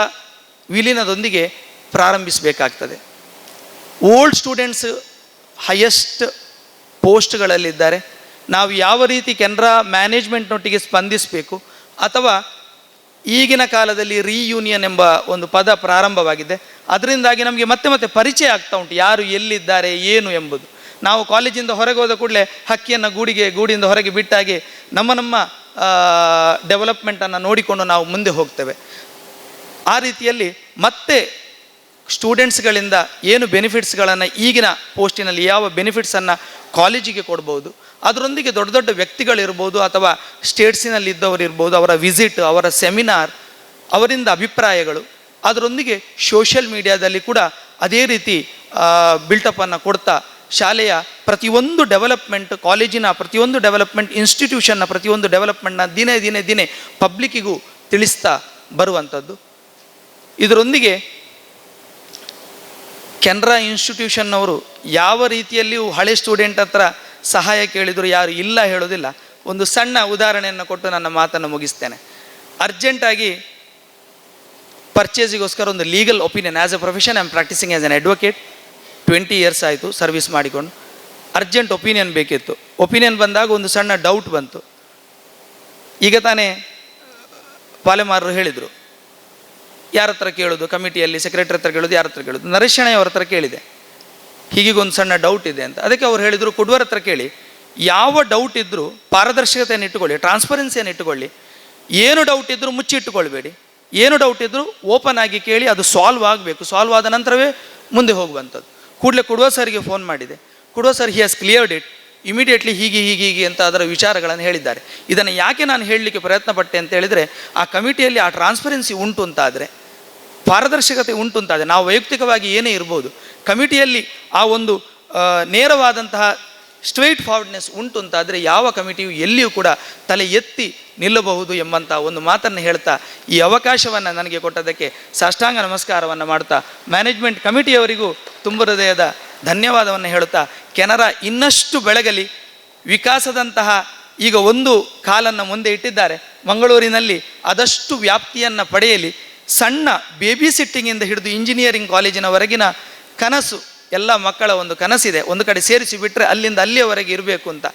ವಿಲೀನದೊಂದಿಗೆ ಪ್ರಾರಂಭಿಸಬೇಕಾಗ್ತದೆ. ಓಲ್ಡ್ ಸ್ಟೂಡೆಂಟ್ಸ್ ಹೈಯೆಸ್ಟ್ ಪೋಸ್ಟ್ಗಳಲ್ಲಿದ್ದಾರೆ. ನಾವು ಯಾವ ರೀತಿ ಕೆನರಾ ಮ್ಯಾನೇಜ್ಮೆಂಟ್ನೊಟ್ಟಿಗೆ ಸ್ಪಂದಿಸಬೇಕು, ಅಥವಾ ಈಗಿನ ಕಾಲದಲ್ಲಿ ರೀಯೂನಿಯನ್ ಎಂಬ ಒಂದು ಪದ ಪ್ರಾರಂಭವಾಗಿದೆ, ಅದರಿಂದಾಗಿ ನಮಗೆ ಮತ್ತೆ ಪರಿಚಯ ಆಗ್ತಾ ಉಂಟು ಯಾರು ಎಲ್ಲಿದ್ದಾರೆ ಏನು ಎಂಬುದು. ನಾವು ಕಾಲೇಜಿಂದ ಹೊರಗೆ ಹೋದ ಕೂಡಲೇ ಹಕ್ಕಿಯನ್ನು ಗೂಡಿಯಿಂದ ಹೊರಗೆ ಬಿಟ್ಟಾಗಿ ನಮ್ಮ ಡೆವಲಪ್ಮೆಂಟನ್ನು ನೋಡಿಕೊಂಡು ನಾವು ಮುಂದೆ ಹೋಗ್ತೇವೆ. ಆ ರೀತಿಯಲ್ಲಿ ಮತ್ತೆ ಸ್ಟೂಡೆಂಟ್ಸ್ಗಳಿಂದ ಏನು ಬೆನಿಫಿಟ್ಸ್ಗಳನ್ನು ಈಗಿನ ಪೋಸ್ಟಿನಲ್ಲಿ ಯಾವ ಬೆನಿಫಿಟ್ಸನ್ನು ಕಾಲೇಜಿಗೆ ಕೊಡ್ಬೋದು, ಅದರೊಂದಿಗೆ ದೊಡ್ಡ ದೊಡ್ಡ ವ್ಯಕ್ತಿಗಳಿರ್ಬೋದು ಅಥವಾ ಸ್ಟೇಟ್ಸಿನಲ್ಲಿ ಇದ್ದವರು ಇರ್ಬೋದು, ಅವರ ವಿಸಿಟ್, ಅವರ ಸೆಮಿನಾರ್, ಅವರಿಂದ ಅಭಿಪ್ರಾಯಗಳು, ಅದರೊಂದಿಗೆ ಸೋಷಿಯಲ್ ಮೀಡಿಯಾದಲ್ಲಿ ಕೂಡ ಅದೇ ರೀತಿ ಬಿಲ್ಟಪ್ಪನ್ನು ಕೊಡ್ತಾ ಶಾಲೆಯ ಪ್ರತಿಯೊಂದು ಡೆವಲಪ್ಮೆಂಟ್, ಕಾಲೇಜಿನ ಪ್ರತಿಯೊಂದು ಡೆವಲಪ್ಮೆಂಟ್, ಇನ್ಸ್ಟಿಟ್ಯೂಷನ್ನ ಪ್ರತಿಯೊಂದು ಡೆವಲಪ್ಮೆಂಟ್ನ ದಿನೇ ಪಬ್ಲಿಕ್ಕಿಗೂ ತಿಳಿಸ್ತಾ ಬರುವಂಥದ್ದು. ಇದರೊಂದಿಗೆ ಕೆನರಾ ಇನ್ಸ್ಟಿಟ್ಯೂಷನ್ನವರು ಯಾವ ರೀತಿಯಲ್ಲಿಯೂ ಹಳೆ ಸ್ಟೂಡೆಂಟ್ ಹತ್ರ ಸಹಾಯ ಕೇಳಿದರೂ ಯಾರು ಇಲ್ಲ ಹೇಳೋದಿಲ್ಲ. ಒಂದು ಸಣ್ಣ ಉದಾಹರಣೆಯನ್ನು ಕೊಟ್ಟು ನನ್ನ ಮಾತನ್ನು ಮುಗಿಸ್ತೇನೆ. ಅರ್ಜೆಂಟಾಗಿ ಪರ್ಚೇಸಿಗೋಸ್ಕರ ಒಂದು legal opinion, as A profession I am practising as an advocate, 20 years ಆಯಿತು ಸರ್ವಿಸ್ ಮಾಡಿಕೊಂಡು. ಅರ್ಜೆಂಟ್ ಒಪಿನಿಯನ್ ಬೇಕಿತ್ತು. ಒಪಿನಿಯನ್ ಬಂದಾಗ ಒಂದು ಸಣ್ಣ ಡೌಟ್ ಬಂತು. ಈಗ ತಾನೇ ಪಾಲೆಮಾರರು ಹೇಳಿದರು, ಯಾರ ಹತ್ರ ಕೇಳೋದು, ಕಮಿಟಿಯಲ್ಲಿ ಸೆಕ್ರೆಟರಿ ಹತ್ರ ಕೇಳೋದು, ಯಾರ ಹತ್ರ ಕೇಳೋದು? ನರೇಶಣ್ಣಯ್ಯ ಅವ್ರ ಹತ್ರ ಕೇಳಿದೆ, ಹೀಗೀಗೊಂದು ಸಣ್ಣ ಡೌಟ್ ಇದೆ ಅಂತ. ಅದಕ್ಕೆ ಅವ್ರು ಹೇಳಿದರು, ಕುಡುವರ ಹತ್ರ ಕೇಳಿ, ಯಾವ ಡೌಟ್ ಇದ್ದರೂ ಪಾರದರ್ಶಕತೆಯನ್ನು ಇಟ್ಟುಕೊಳ್ಳಿ, ಟ್ರಾನ್ಸ್ಪರೆನ್ಸಿಯನ್ನು ಇಟ್ಟುಕೊಳ್ಳಿ, ಏನು ಡೌಟ್ ಇದ್ದರೂ ಮುಚ್ಚಿಟ್ಟುಕೊಳ್ಬೇಡಿ, ಏನು ಡೌಟ್ ಇದ್ದರೂ ಓಪನ್ ಆಗಿ ಕೇಳಿ, ಅದು ಸಾಲ್ವ್ ಆಗಬೇಕು, ಸಾಲ್ವ್ ಆದ ನಂತರವೇ ಮುಂದೆ ಹೋಗುವಂಥದ್ದು. ಕೂಡಲೇ ಕುಡುವ ಸರ್ಗೆ ಫೋನ್ ಮಾಡಿದೆ. Kuduva sir he has cleared it immediately, ಹೀಗೆ ಅಂತ ಅದರ ವಿಚಾರಗಳನ್ನು ಹೇಳಿದ್ದಾರೆ. ಇದನ್ನು ಯಾಕೆ ನಾನು ಹೇಳಲಿಕ್ಕೆ ಪ್ರಯತ್ನ ಪಟ್ಟೆ ಅಂತ ಹೇಳಿದರೆ, ಆ ಕಮಿಟಿಯಲ್ಲಿ ಆ ಟ್ರಾನ್ಸ್ಪರೆನ್ಸಿ ಉಂಟು ಅಂತಾದರೆ, ಪಾರದರ್ಶಕತೆ ಉಂಟು ಅಂತಾದರೆ, ನಾವು ವೈಯಕ್ತಿಕವಾಗಿ ಏನೇ ಇರ್ಬೋದು, ಕಮಿಟಿಯಲ್ಲಿ ಆ ಒಂದು ನೇರವಾದಂತಹ ಸ್ಟ್ರೈಟ್ ಫಾರ್ವರ್ಡ್ನೆಸ್ ಉಂಟು ಅಂತಾದರೆ ಯಾವ ಕಮಿಟಿಯು ಎಲ್ಲಿಯೂ ಕೂಡ ತಲೆ ಎತ್ತಿ ನಿಲ್ಲಬಹುದು ಎಂಬಂಥ ಒಂದು ಮಾತನ್ನು ಹೇಳ್ತಾ, ಈ ಅವಕಾಶವನ್ನು ನನಗೆ ಕೊಟ್ಟದಕ್ಕೆ ಸಾಷ್ಟಾಂಗ ನಮಸ್ಕಾರವನ್ನು ಮಾಡ್ತಾ, ಮ್ಯಾನೇಜ್ಮೆಂಟ್ ಕಮಿಟಿಯವರಿಗೂ ತುಂಬ ಹೃದಯದ ಧನ್ಯವಾದವನ್ನು ಹೇಳುತ್ತಾ, ಕೆನರಾ ಇನ್ನಷ್ಟು ಬೆಳಗಲಿ, ವಿಕಾಸದಂತಹ ಈಗ ಒಂದು ಕಾಲನ್ನು ಮುಂದೆ ಇಟ್ಟಿದ್ದಾರೆ, ಮಂಗಳೂರಿನಲ್ಲಿ ಆದಷ್ಟು ವ್ಯಾಪ್ತಿಯನ್ನು ಪಡೆಯಲಿ. ಸಣ್ಣ ಬೇಬಿ ಸಿಟ್ಟಿಂಗಿಂದ ಹಿಡಿದು ಇಂಜಿನಿಯರಿಂಗ್ ಕಾಲೇಜಿನವರೆಗಿನ ಕನಸು ಎಲ್ಲ ಮಕ್ಕಳ ಒಂದು ಕನಸಿದೆ. ಒಂದು ಕಡೆ ಸೇರಿಸಿ ಬಿಟ್ಟರೆ ಅಲ್ಲಿಂದ ಅಲ್ಲಿಯವರೆಗೆ ಇರಬೇಕು ಅಂತ.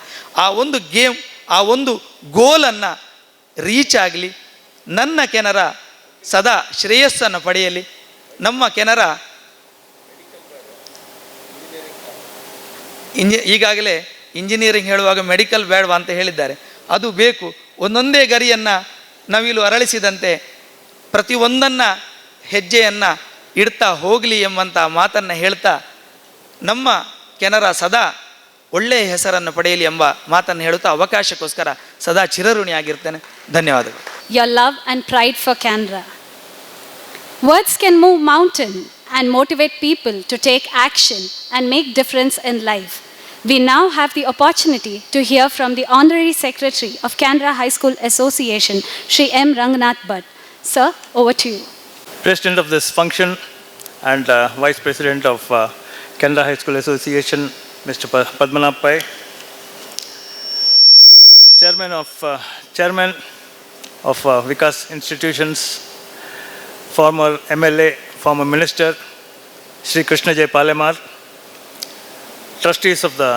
ಆ ಒಂದು ಗೇಮ್, ಆ ಒಂದು ಗೋಲನ್ನು ರೀಚ್ ಆಗಲಿ. ನನ್ನ ಕೆನರಾ ಸದಾ ಶ್ರೇಯಸ್ಸನ್ನು ಪಡೆಯಲಿ. ನಮ್ಮ ಕೆನರಾ ಈಗಾಗಲೇ ಇಂಜಿನಿಯರಿಂಗ್ ಹೇಳುವಾಗ ಮೆಡಿಕಲ್ ಬೇಡವಾ ಅಂತ ಹೇಳಿದ್ದಾರೆ, ಅದು ಬೇಕು. ಒಂದೊಂದೇ ಗರಿಯನ್ನು ನವಿಲು ಅರಳಿಸಿದಂತೆ ಪ್ರತಿಯೊಂದನ್ನು ಹೆಜ್ಜೆಯನ್ನು ಇಡ್ತಾ ಹೋಗಲಿ ಎಂಬಂಥ ಮಾತನ್ನು ಹೇಳ್ತಾ, ನಮ್ಮ ಕೆನರಾ ಸದಾ ಒಳ್ಳೆಯ ಹೆಸರನ್ನು ಪಡೆಯಲಿ ಎಂಬ ಮಾತನ್ನು ಹೇಳುತ್ತಾ ಅವಕಾಶಕ್ಕೋಸ್ಕರ ಸದಾ ಚಿರಋಣಿಯಾಗಿರ್ತೇನೆ. ಧನ್ಯವಾದಗಳು. Your love and pride for Canara. Words can move mountain and motivate people to take action and make difference in life. We now have the opportunity to hear from the Honorary Secretary of Canara High School Association, Shri M. Ranganath Bhatt. Sir, over to you. President of this function and Vice President of Canara High School Association, Mr. Padmanabh Pai, Chairman of Vikas Institutions, former MLA, former Minister, Shri Krishna J. Palemar, trustees of the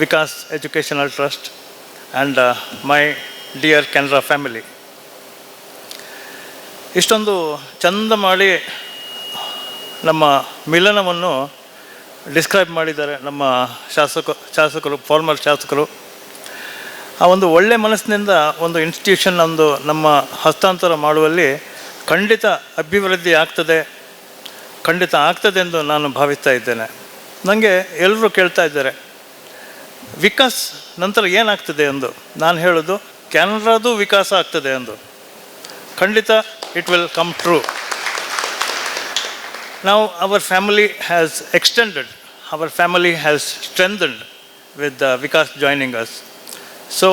Vikas Educational Trust, and my dear Canara family. ಇಷ್ಟೊಂದು ಚಂದ ಮಾಡಿ ನಮ್ಮ ಮಿಲನವನ್ನು describe ಮಾಡಿದ್ದಾರೆ ನಮ್ಮ ಶಾಸಕರು, farmer ಶಾಸಕರು. ಆ ಒಂದು ಒಳ್ಳೆ ಮನಸ್ಸಿನಿಂದ ಒಂದು ಇನ್ಸ್ಟಿಟ್ಯೂಷನ್ ಒಂದು ನಮ್ಮ ಹಸ್ತಾಂತರ ಮಾಡುವಲ್ಲಿ ಖಂಡಿತ ಅಭಿವೃದ್ಧಿ ಖಂಡಿತ ಆಗ್ತದೆ ಎಂದು ನಾನು ಭಾವಿಸ್ತಾ ಇದ್ದೇನೆ. ನನಗೆ ಎಲ್ಲರೂ ಕೇಳ್ತಾ ಇದ್ದಾರೆ, ವಿಕಾಸ್ ನಂತರ ಏನಾಗ್ತದೆ ಎಂದು. ನಾನು ಹೇಳೋದು, ಕ್ಯಾನರಾದು ವಿಕಾಸ ಆಗ್ತದೆ ಎಂದು. ಖಂಡಿತ it will come true. Now our family has extended, our family has strengthened with Vikas joining us. So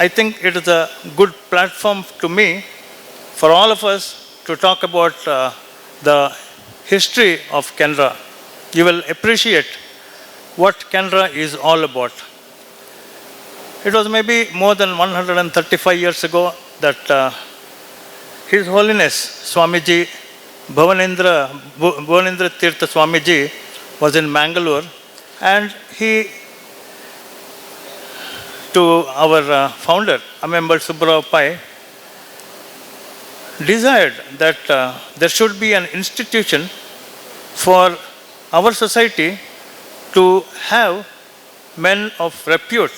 I think it is a good platform to me, for all of us, to talk about the history of Canara. You will appreciate what Canara is all about. It was maybe more than 135 years ago that His Holiness Swamiji Bhavanendra Tirtha Swamiji was in Mangalore, and he, to our founder Amembal Subbarao Pai, desired that there should be an institution for our society to have men of repute,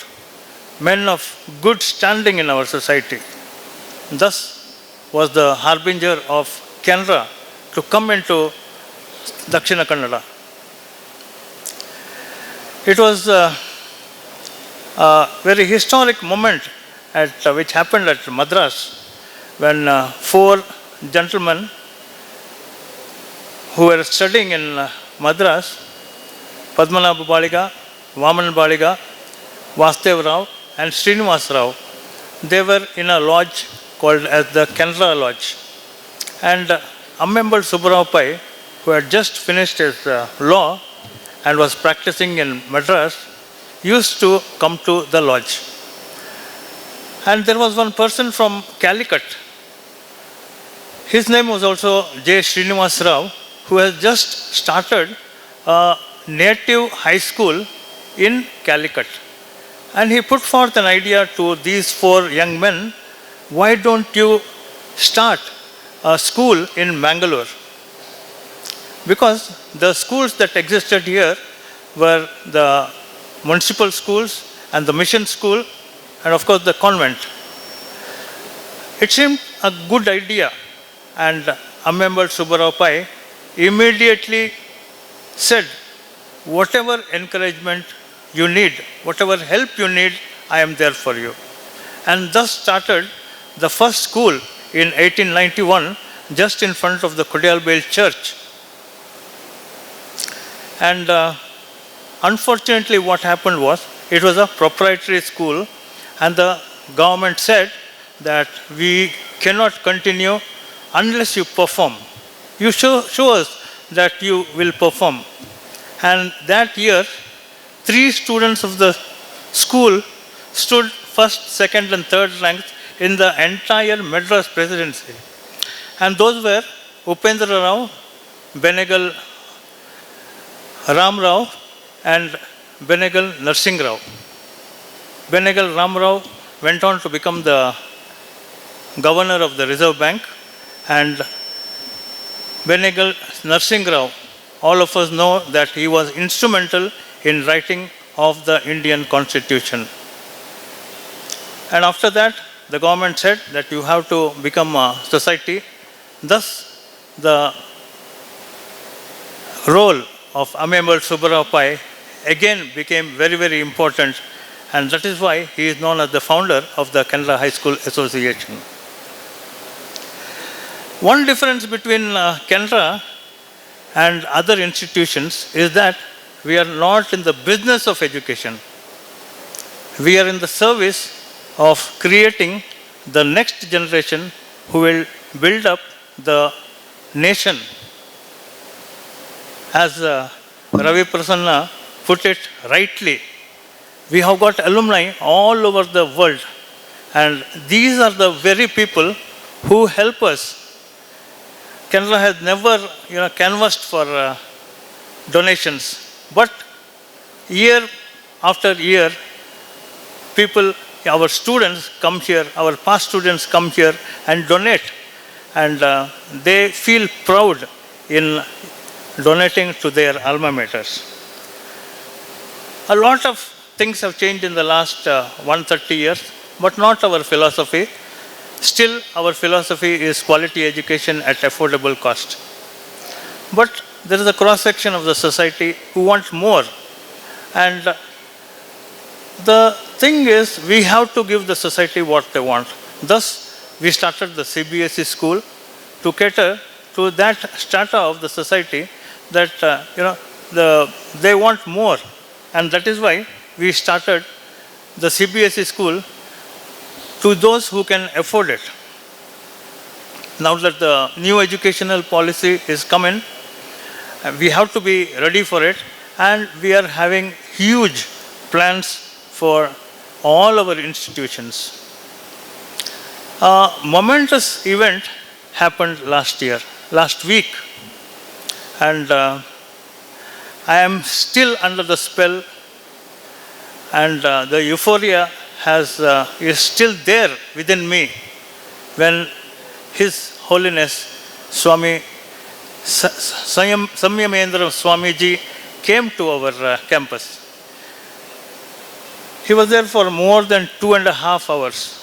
men of good standing in our society. Thus was the harbinger of Canara to come into Dakshina Kannada. It was a very historic moment which happened at Madras, when 4 gentlemen who were studying in Madras, Padmanabh Baliga, Vaman Baliga, Vasudev Rao and Srinivas Rao, they were in a lodge called as the Canara Lodge. And Amembal Subbarao Pai, who had just finished his law and was practicing in Madras, used to come to the lodge. And there was one person from Calicut. His name was also J. Srinivas Rao, who has just started a native high school in Calicut. And he put forth an idea to these 4 young men, why don't you start a school in Mangalore, because the schools that existed here were the municipal schools and the mission school and of course the convent. It seemed a good idea, and Ammembal Subbarao Pai immediately said, whatever encouragement you need, whatever help you need, I am there for you. And thus started the first school in 1891 just in front of the Kodiyalbel church. And unfortunately what happened was, it was a proprietary school, and the government said that we cannot continue unless you perform. You show us that you will perform. And that year, 3 students of the school stood first, second and third ranks in the entire Madras presidency. And those were Upendra Rao, Benegal Ram Rao and Benegal Narsingh Rao. Benegal Ram Rao went on to become the governor of the Reserve Bank, and Benegal Narsingh Rao, all of us know that he was instrumental in writing of the Indian Constitution. And after that, the government said that you have to become a society. Thus, the role of Ammembal Subbarao Pai again became very, very important, and that is why he is known as the founder of the Canara High School Association. One difference between Canara and other institutions is that we are not in the business of education. We are in the service of creating the next generation who will build up the nation. As Ravi Prasanna put it rightly, we have got alumni all over the world, and these are the very people who help us. Canara has never canvassed for donations, but year after year, people, our students come here, our past students come here and donate, and they feel proud in donating to their alma maters. A lot of things have changed in the last 130 years, but not our philosophy. Still, our philosophy is quality education at affordable cost. But there is a cross-section of the society who want more. And the thing is, we have to give the society what they want. Thus, we started the CBSE school to cater to that strata of the society that they want more. And that is why we started the CBSE school to those who can afford it. Now that the new educational policy is coming, we have to be ready for it, and we are having huge plans for all our institutions. A momentous event happened last week, and I am still under the spell, and the euphoria is still there within me when His Holiness Swami Samyamendra Swamiji came to our campus. He was there for more than 2.5 hours.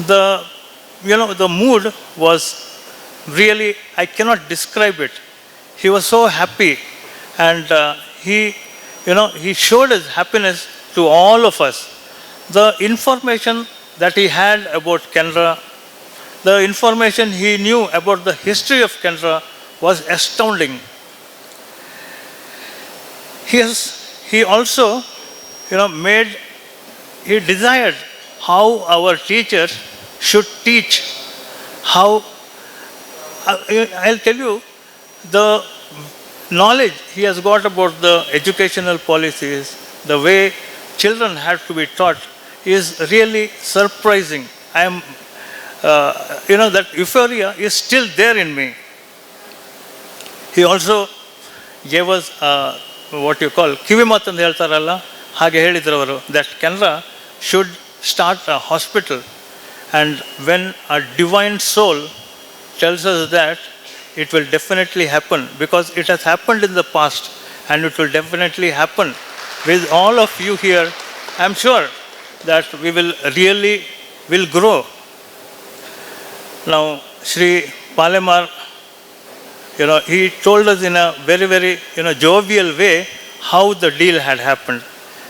The mood was really, I cannot describe it. He was so happy, and he showed his happiness to all of us. The information that he had about Canara, the information he knew about the history of Canara was astounding. He also, he desired how our teachers should teach, I'll tell you, the knowledge he has got about the educational policies, the way children have to be taught, is really surprising. That euphoria is still there in me. He also gave us what you call ಕಿವಿಮಾತು ಅಂತ ಹೇಳ್ತಾರಲ್ಲ, ಹಾಗೆ ಹೇಳಿದ್ರು ಅವರು, that Canara should start a hospital, And when a divine soul tells us that, it will definitely happen, because it has happened in the past and it will definitely happen with all of you here. I'm sure that we will really will grow. Now, Sri Palemar, he told us in a very, very, jovial way how the deal had happened.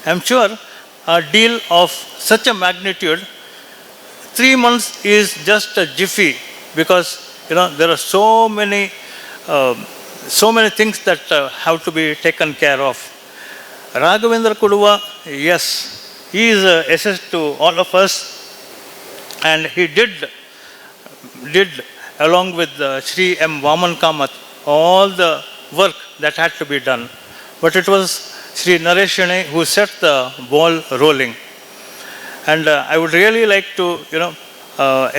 I'm sure a deal of such a magnitude, 3 months is just a jiffy, because there are so many things that have to be taken care of. Raghavendra Kuduva, yes, he is assessed to all of us, and he did along with Sri M. Vaman Kamath all the work that had to be done. But it was Sri Naresh Shane who set the ball rolling. And I would really like to,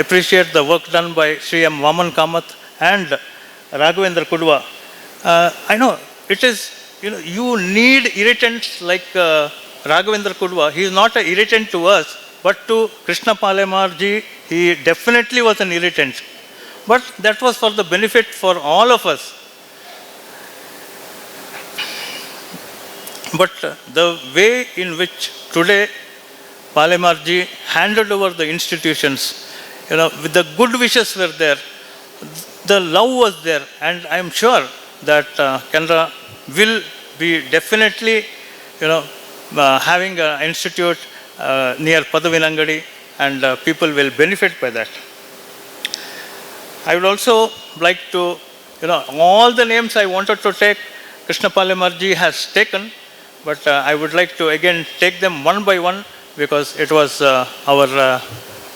appreciate the work done by Sri M. Vaman Kamath and Raghavendra Kuduva. I know it is, you need irritants like Raghavendra Kuduva. He is not an irritant to us, but to Krishna Palemar ji, he definitely was an irritant. But that was for the benefit for all of us. But the way in which today Palemar ji handed over the institutions, with the good wishes were there, the love was there, and I am sure that Canara will be definitely, having an institute near Padavinangadi, and people will benefit by that. I would also like to, all the names I wanted to take, Krishna Palemar ji has taken, but I would like to again take them one by one, because it was our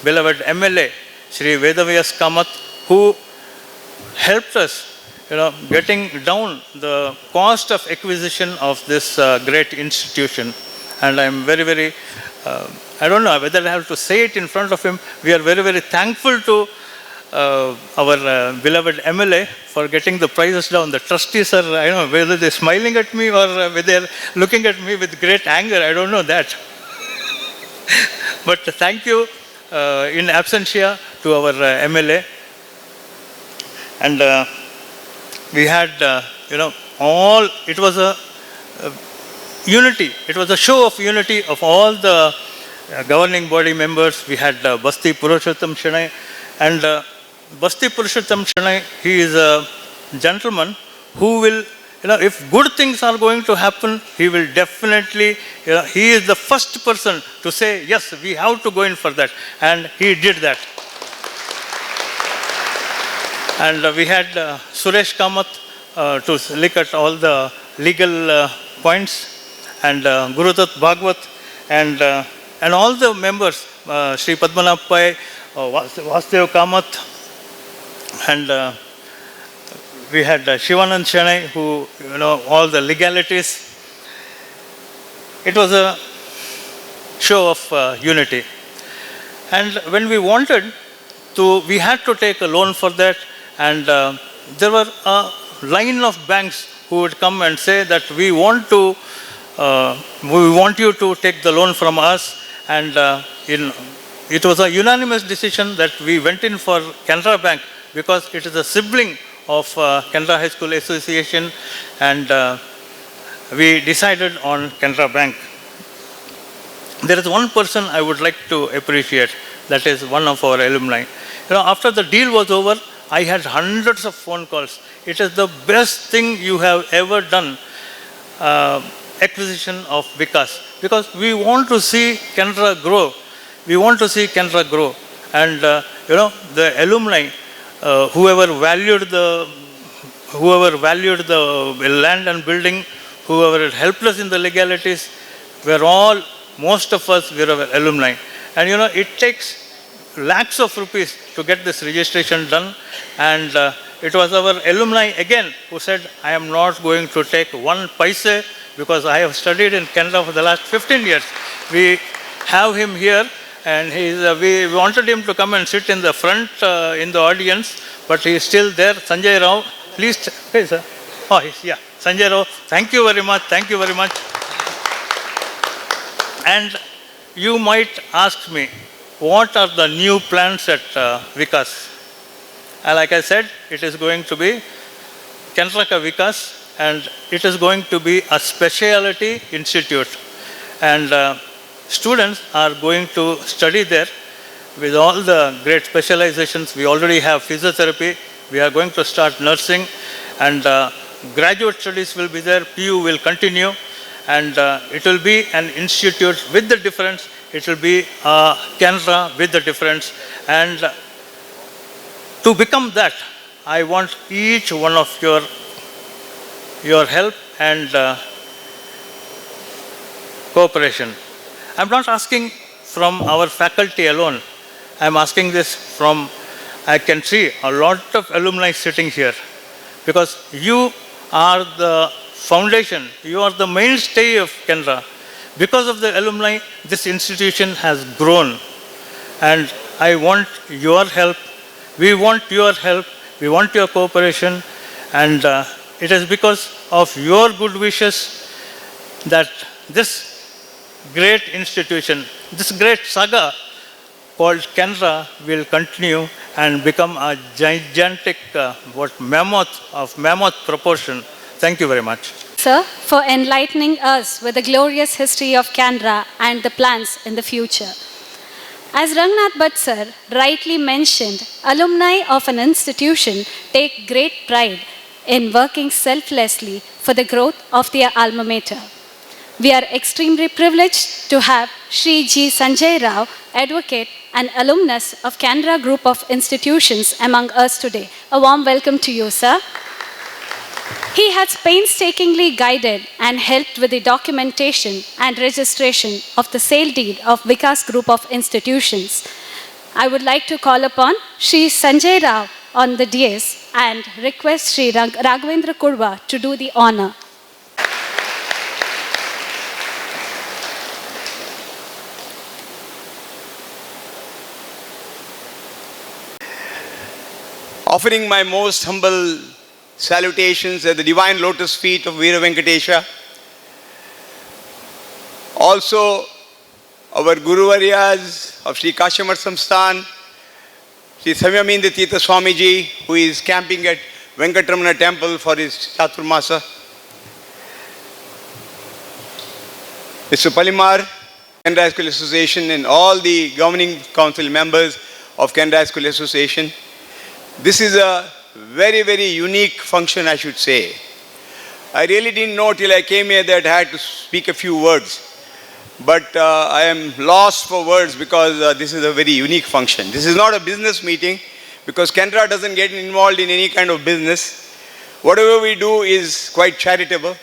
beloved MLA, Sri Vedavyas Kamath, who helped us, getting down the cost of acquisition of this great institution. And I am very, very, I don't know whether I have to say it in front of him. We are very, very thankful to our beloved MLA for getting the prices down. The trustees are, I don't know whether they're smiling at me or whether they're looking at me with great anger. I don't know that. But thank you in absentia to our MLA. And we had, all, it was a unity. It was a show of unity of all the governing body members. We had Basti Purushottam Shanai, and Basti Purushottam Shanai, he is a gentleman who will, if good things are going to happen, he will definitely, he is the first person to say, yes, we have to go in for that. And he did that. And we had Suresh Kamath to look at all the legal points, and Gurudat Bhagwat, and all the members, Sri Padmanabh Pai, Vasudev Kamath, and we had Shivanand Shanai, who, all the legalities. It was a show of unity. And when we wanted to, we had to take a loan for that, and there were a line of banks who would come and say that we want you to take the loan from us, and it was a unanimous decision that we went in for Canara Bank, because it is a sibling of Canara High School Association, and we decided on Canara Bank. There is one person I would like to appreciate, that is one of our alumni. After the deal was over, I had hundreds of phone calls. It is the best thing you have ever done, acquisition of Vikas, because we want to see Canara grow. We want to see Canara grow. And, the alumni, whoever valued the land and building, whoever had helped us in the legalities, were all, most of us were alumni. And it takes lakhs of rupees to get this registration done. And it was our alumni again who said, I am not going to take one paise, because I have studied in Canada for the last 15 years. We have him here, and we wanted him to come and sit in the front in the audience, but he is still there. Sanjay Rao, please. Hey, sir. Oh, yeah. Sanjay Rao, thank you very much. Thank you very much. And you might ask me, what are the new plans at Vikas. Like I said, it is going to be Canara Vikas, and it is going to be a specialty institute. And students are going to study there with all the great specializations. We already have physiotherapy. We are going to start nursing, and graduate studies will be there. PU will continue, and it will be an institute with the difference. It will be Canara with the difference. And to become that, I want each one of your help and cooperation. I'm not asking from our faculty alone. I'm asking this from, I can see a lot of alumni sitting here, because you are the foundation, you are the mainstay of Canara. Because of the alumni, this institution has grown. And I want your help. We want your help. We want your cooperation. And it is because of your good wishes that this great institution, this great saga called Canara will continue and become a gigantic mammoth proportion. Thank you very much. Sir, for enlightening us with the glorious history of Canara and the plans in the future. As Rangnath Bhatt sir rightly mentioned, alumni of an institution take great pride in working selflessly for the growth of their alma mater. We are extremely privileged to have Shri G. Sanjay Rao, advocate and alumnus of Canara Group of Institutions among us today. A warm welcome to you, sir. He has painstakingly guided and helped with the documentation and registration of the sale deed of Vikas Group of Institutions. I would like to call upon Shri Sanjay Rao on the dais and request Shri Raghavendra Kurwa to do the honor. Offering my most humble salutations at the divine lotus feet of Veera Venkatesha. Also, our Guru Varyas of Sri Kashi Math Samsthan, Sri Samyamendra Tirtha Swamiji, who is camping at Venkatramana Temple for his Chaturmasa. Mr. Palimar, Canara High School Association, and all the governing council members of Canara High School Association. This is a very, very unique function, I should say. I really didn't know till I came here that I had to speak a few words. But I am lost for words because this is a very unique function. This is not a business meeting because Canara doesn't get involved in any kind of business. Whatever we do is quite charitable.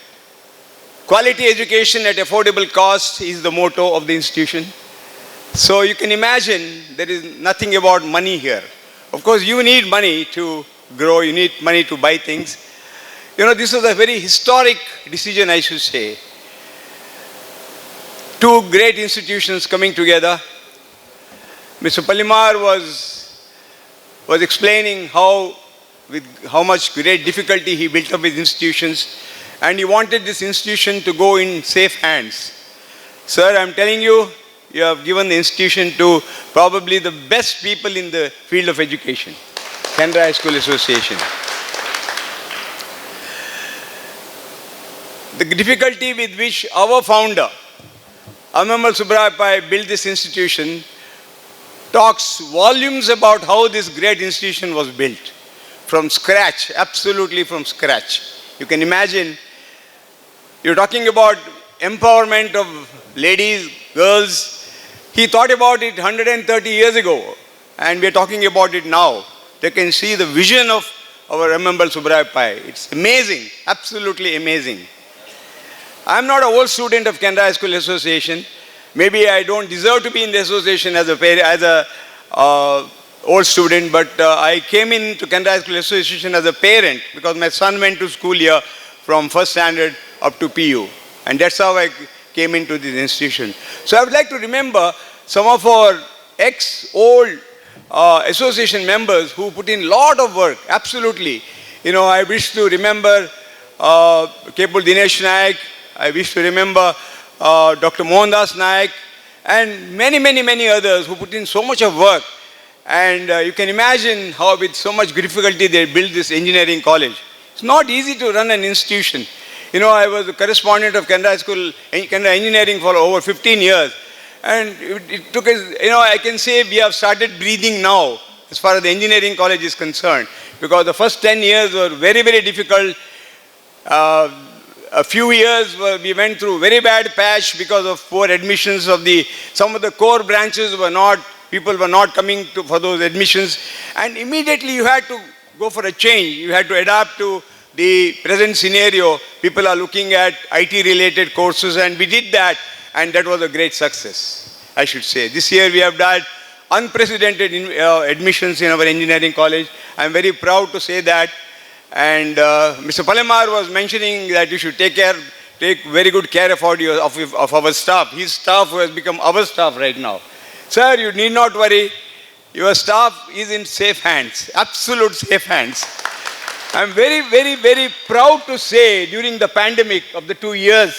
Quality education at affordable cost is the motto of the institution. So you can imagine there is nothing about money here. Of course, you need money to grow, you need money to buy things. You know, this was a very historic decision, I should say. Two great institutions coming together. Mr. Palimar was explaining with how much great difficulty he built up his institutions, and he wanted this institution to go in safe hands. Sir, I'm telling you, you have given the institution to probably the best people in the field of education. Canara High School Association. The difficulty with which our founder, Ammal Subramanian Pai, built this institution talks volumes about how this great institution was built. From scratch, absolutely from scratch. You can imagine, you're talking about empowerment of ladies, girls. He thought about it 130 years ago, and we're talking about it now. They can see the vision of our Ammal Subramanian Pai. It's amazing, absolutely amazing. I'm not an old student of Canara High School Association. Maybe I don't deserve to be in the association as a old student, but I came into Canara High School Association as a parent because my son went to school here from first standard up to PU. And that's how I came into this institution. So I would like to remember some of our ex-old association members who put in a lot of work, absolutely. You know, I wish to remember Kepul Dinesh Naik, I wish to remember Dr. Mohandas Naik, and many others who put in so much of work. And you can imagine how with so much difficulty they built this engineering college. It's not easy to run an institution. You know, I was a correspondent of Canara School, Canara Engineering for over 15 years. And it took us, you know, I can say we have started breathing now as far as the engineering college is concerned. Because the first 10 years were very difficult. A few years we went through very bad patch because of poor admissions of some of the core branches people were not coming for those admissions. And immediately you had to go for a change. You had to adapt to the present scenario. People are looking at IT related courses, and we did that, and that was a great success, I should say. This year we have done unprecedented admissions in our engineering college. I'm very proud to say that. And Mr. Palemar was mentioning that you should take very good care of our staff. His staff has become our staff right now. Sir, you need not worry. Your staff is in safe hands, absolute safe hands. I'm very proud to say during the pandemic of the 2 years,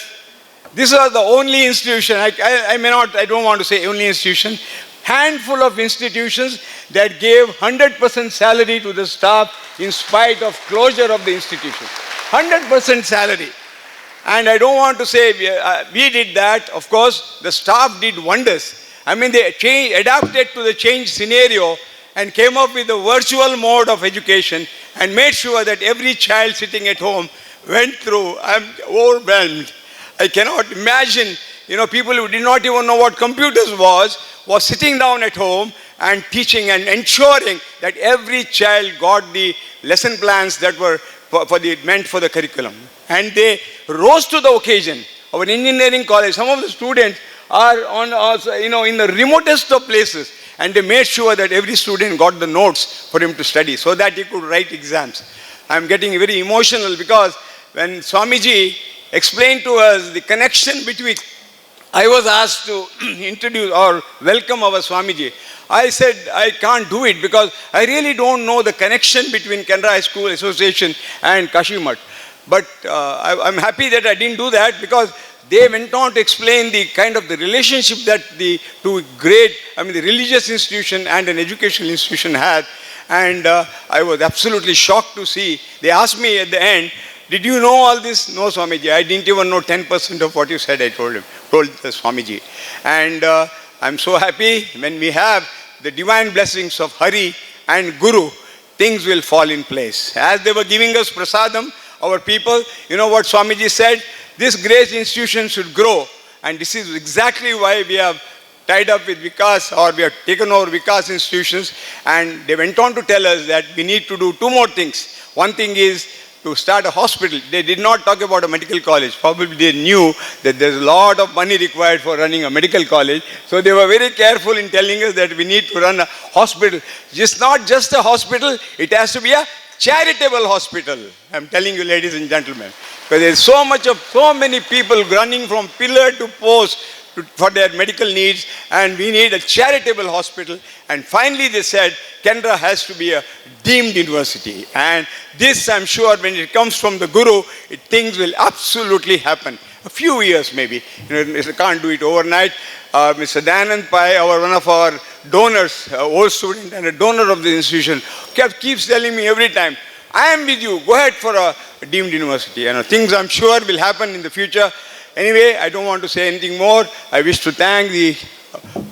this was the only institution, I don't want to say only institution, handful of institutions that gave 100% salary to the staff in spite of closure of the institution. 100% salary. And I don't want to say we did that. Of course, the staff did wonders. I mean, they adapted to the changed scenario and came up with a virtual mode of education and made sure that every child sitting at home went through. I'm overwhelmed. I cannot imagine, you know, people who did not even know what computers was sitting down at home and teaching and ensuring that every child got the lesson plans that were meant for the curriculum. And they rose to the occasion. Our engineering college, some of the students are in the remotest of places, and they made sure that every student got the notes for him to study so that he could write exams. I'm getting very emotional because when Swamiji explained to us the connection between, I was asked to introduce or welcome our Swamiji. I said I can't do it because I really don't know the connection between Canara High School Association and Kashi Math. But I'm happy that I didn't do that because they went on to explain the kind of the relationship that the religious institution and an educational institution had. And I was absolutely shocked to see. They asked me at the end, did you know all this? No, Swamiji, I didn't even know 10% of what you said, I told the Swamiji. And I'm so happy when we have the divine blessings of Hari and Guru, things will fall in place. As they were giving us prasadam, our people, you know what Swamiji said? This great institution should grow, and this is exactly why we have tied up with Vikas, or we have taken over Vikas institutions, and they went on to tell us that we need to do 2 more things. One thing is to start a hospital. They did not talk about a medical college. Probably they knew that there's a lot of money required for running a medical college. So they were very careful in telling us that we need to run a hospital. Not just a hospital, it has to be a charitable hospital. I'm telling you, ladies and gentlemen. Because there's so many people running from pillar to post for their medical needs, and we need a charitable hospital. And finally they said Canara has to be a deemed university, and this, I'm sure, when it comes from the Guru, things will absolutely happen. A few years maybe, can't do it overnight. Mr. Dayanand Pai, one of our donors, old student and a donor of the institution, keeps telling me every time, I am with you, go ahead for a deemed university. Things I'm sure will happen in the future. Anyway, I don't want to say anything more. I wish to thank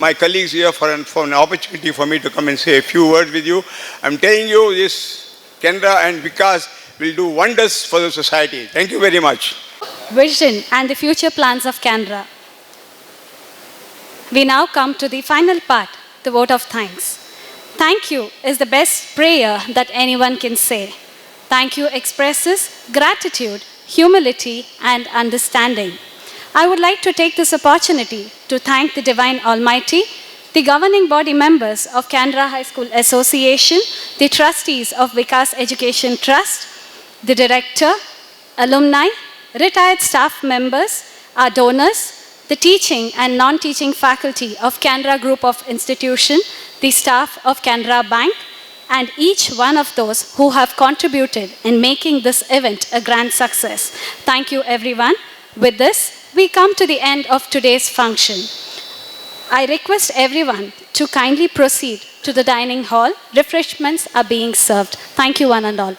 my colleagues here for an opportunity for me to come and say a few words with you. I'm telling you, this Canara and Vikas will do wonders for the society. Thank you very much. Vision and the future plans of Canara. We now come to the final part, the vote of thanks. Thank you is the best prayer that anyone can say. Thank you expresses gratitude, humility, and understanding. I would like to take this opportunity to thank the Divine Almighty, the governing body members of Canara High School Association, the trustees of Vikas Education Trust, the director, alumni, retired staff members, our donors, the teaching and non-teaching faculty of Canara Group of Institution, the staff of Canara Bank, and each one of those who have contributed in making this event a grand success. Thank you, everyone. With this, we come to the end of today's function. I request everyone to kindly proceed to the dining hall. Refreshments are being served. Thank you, one and all.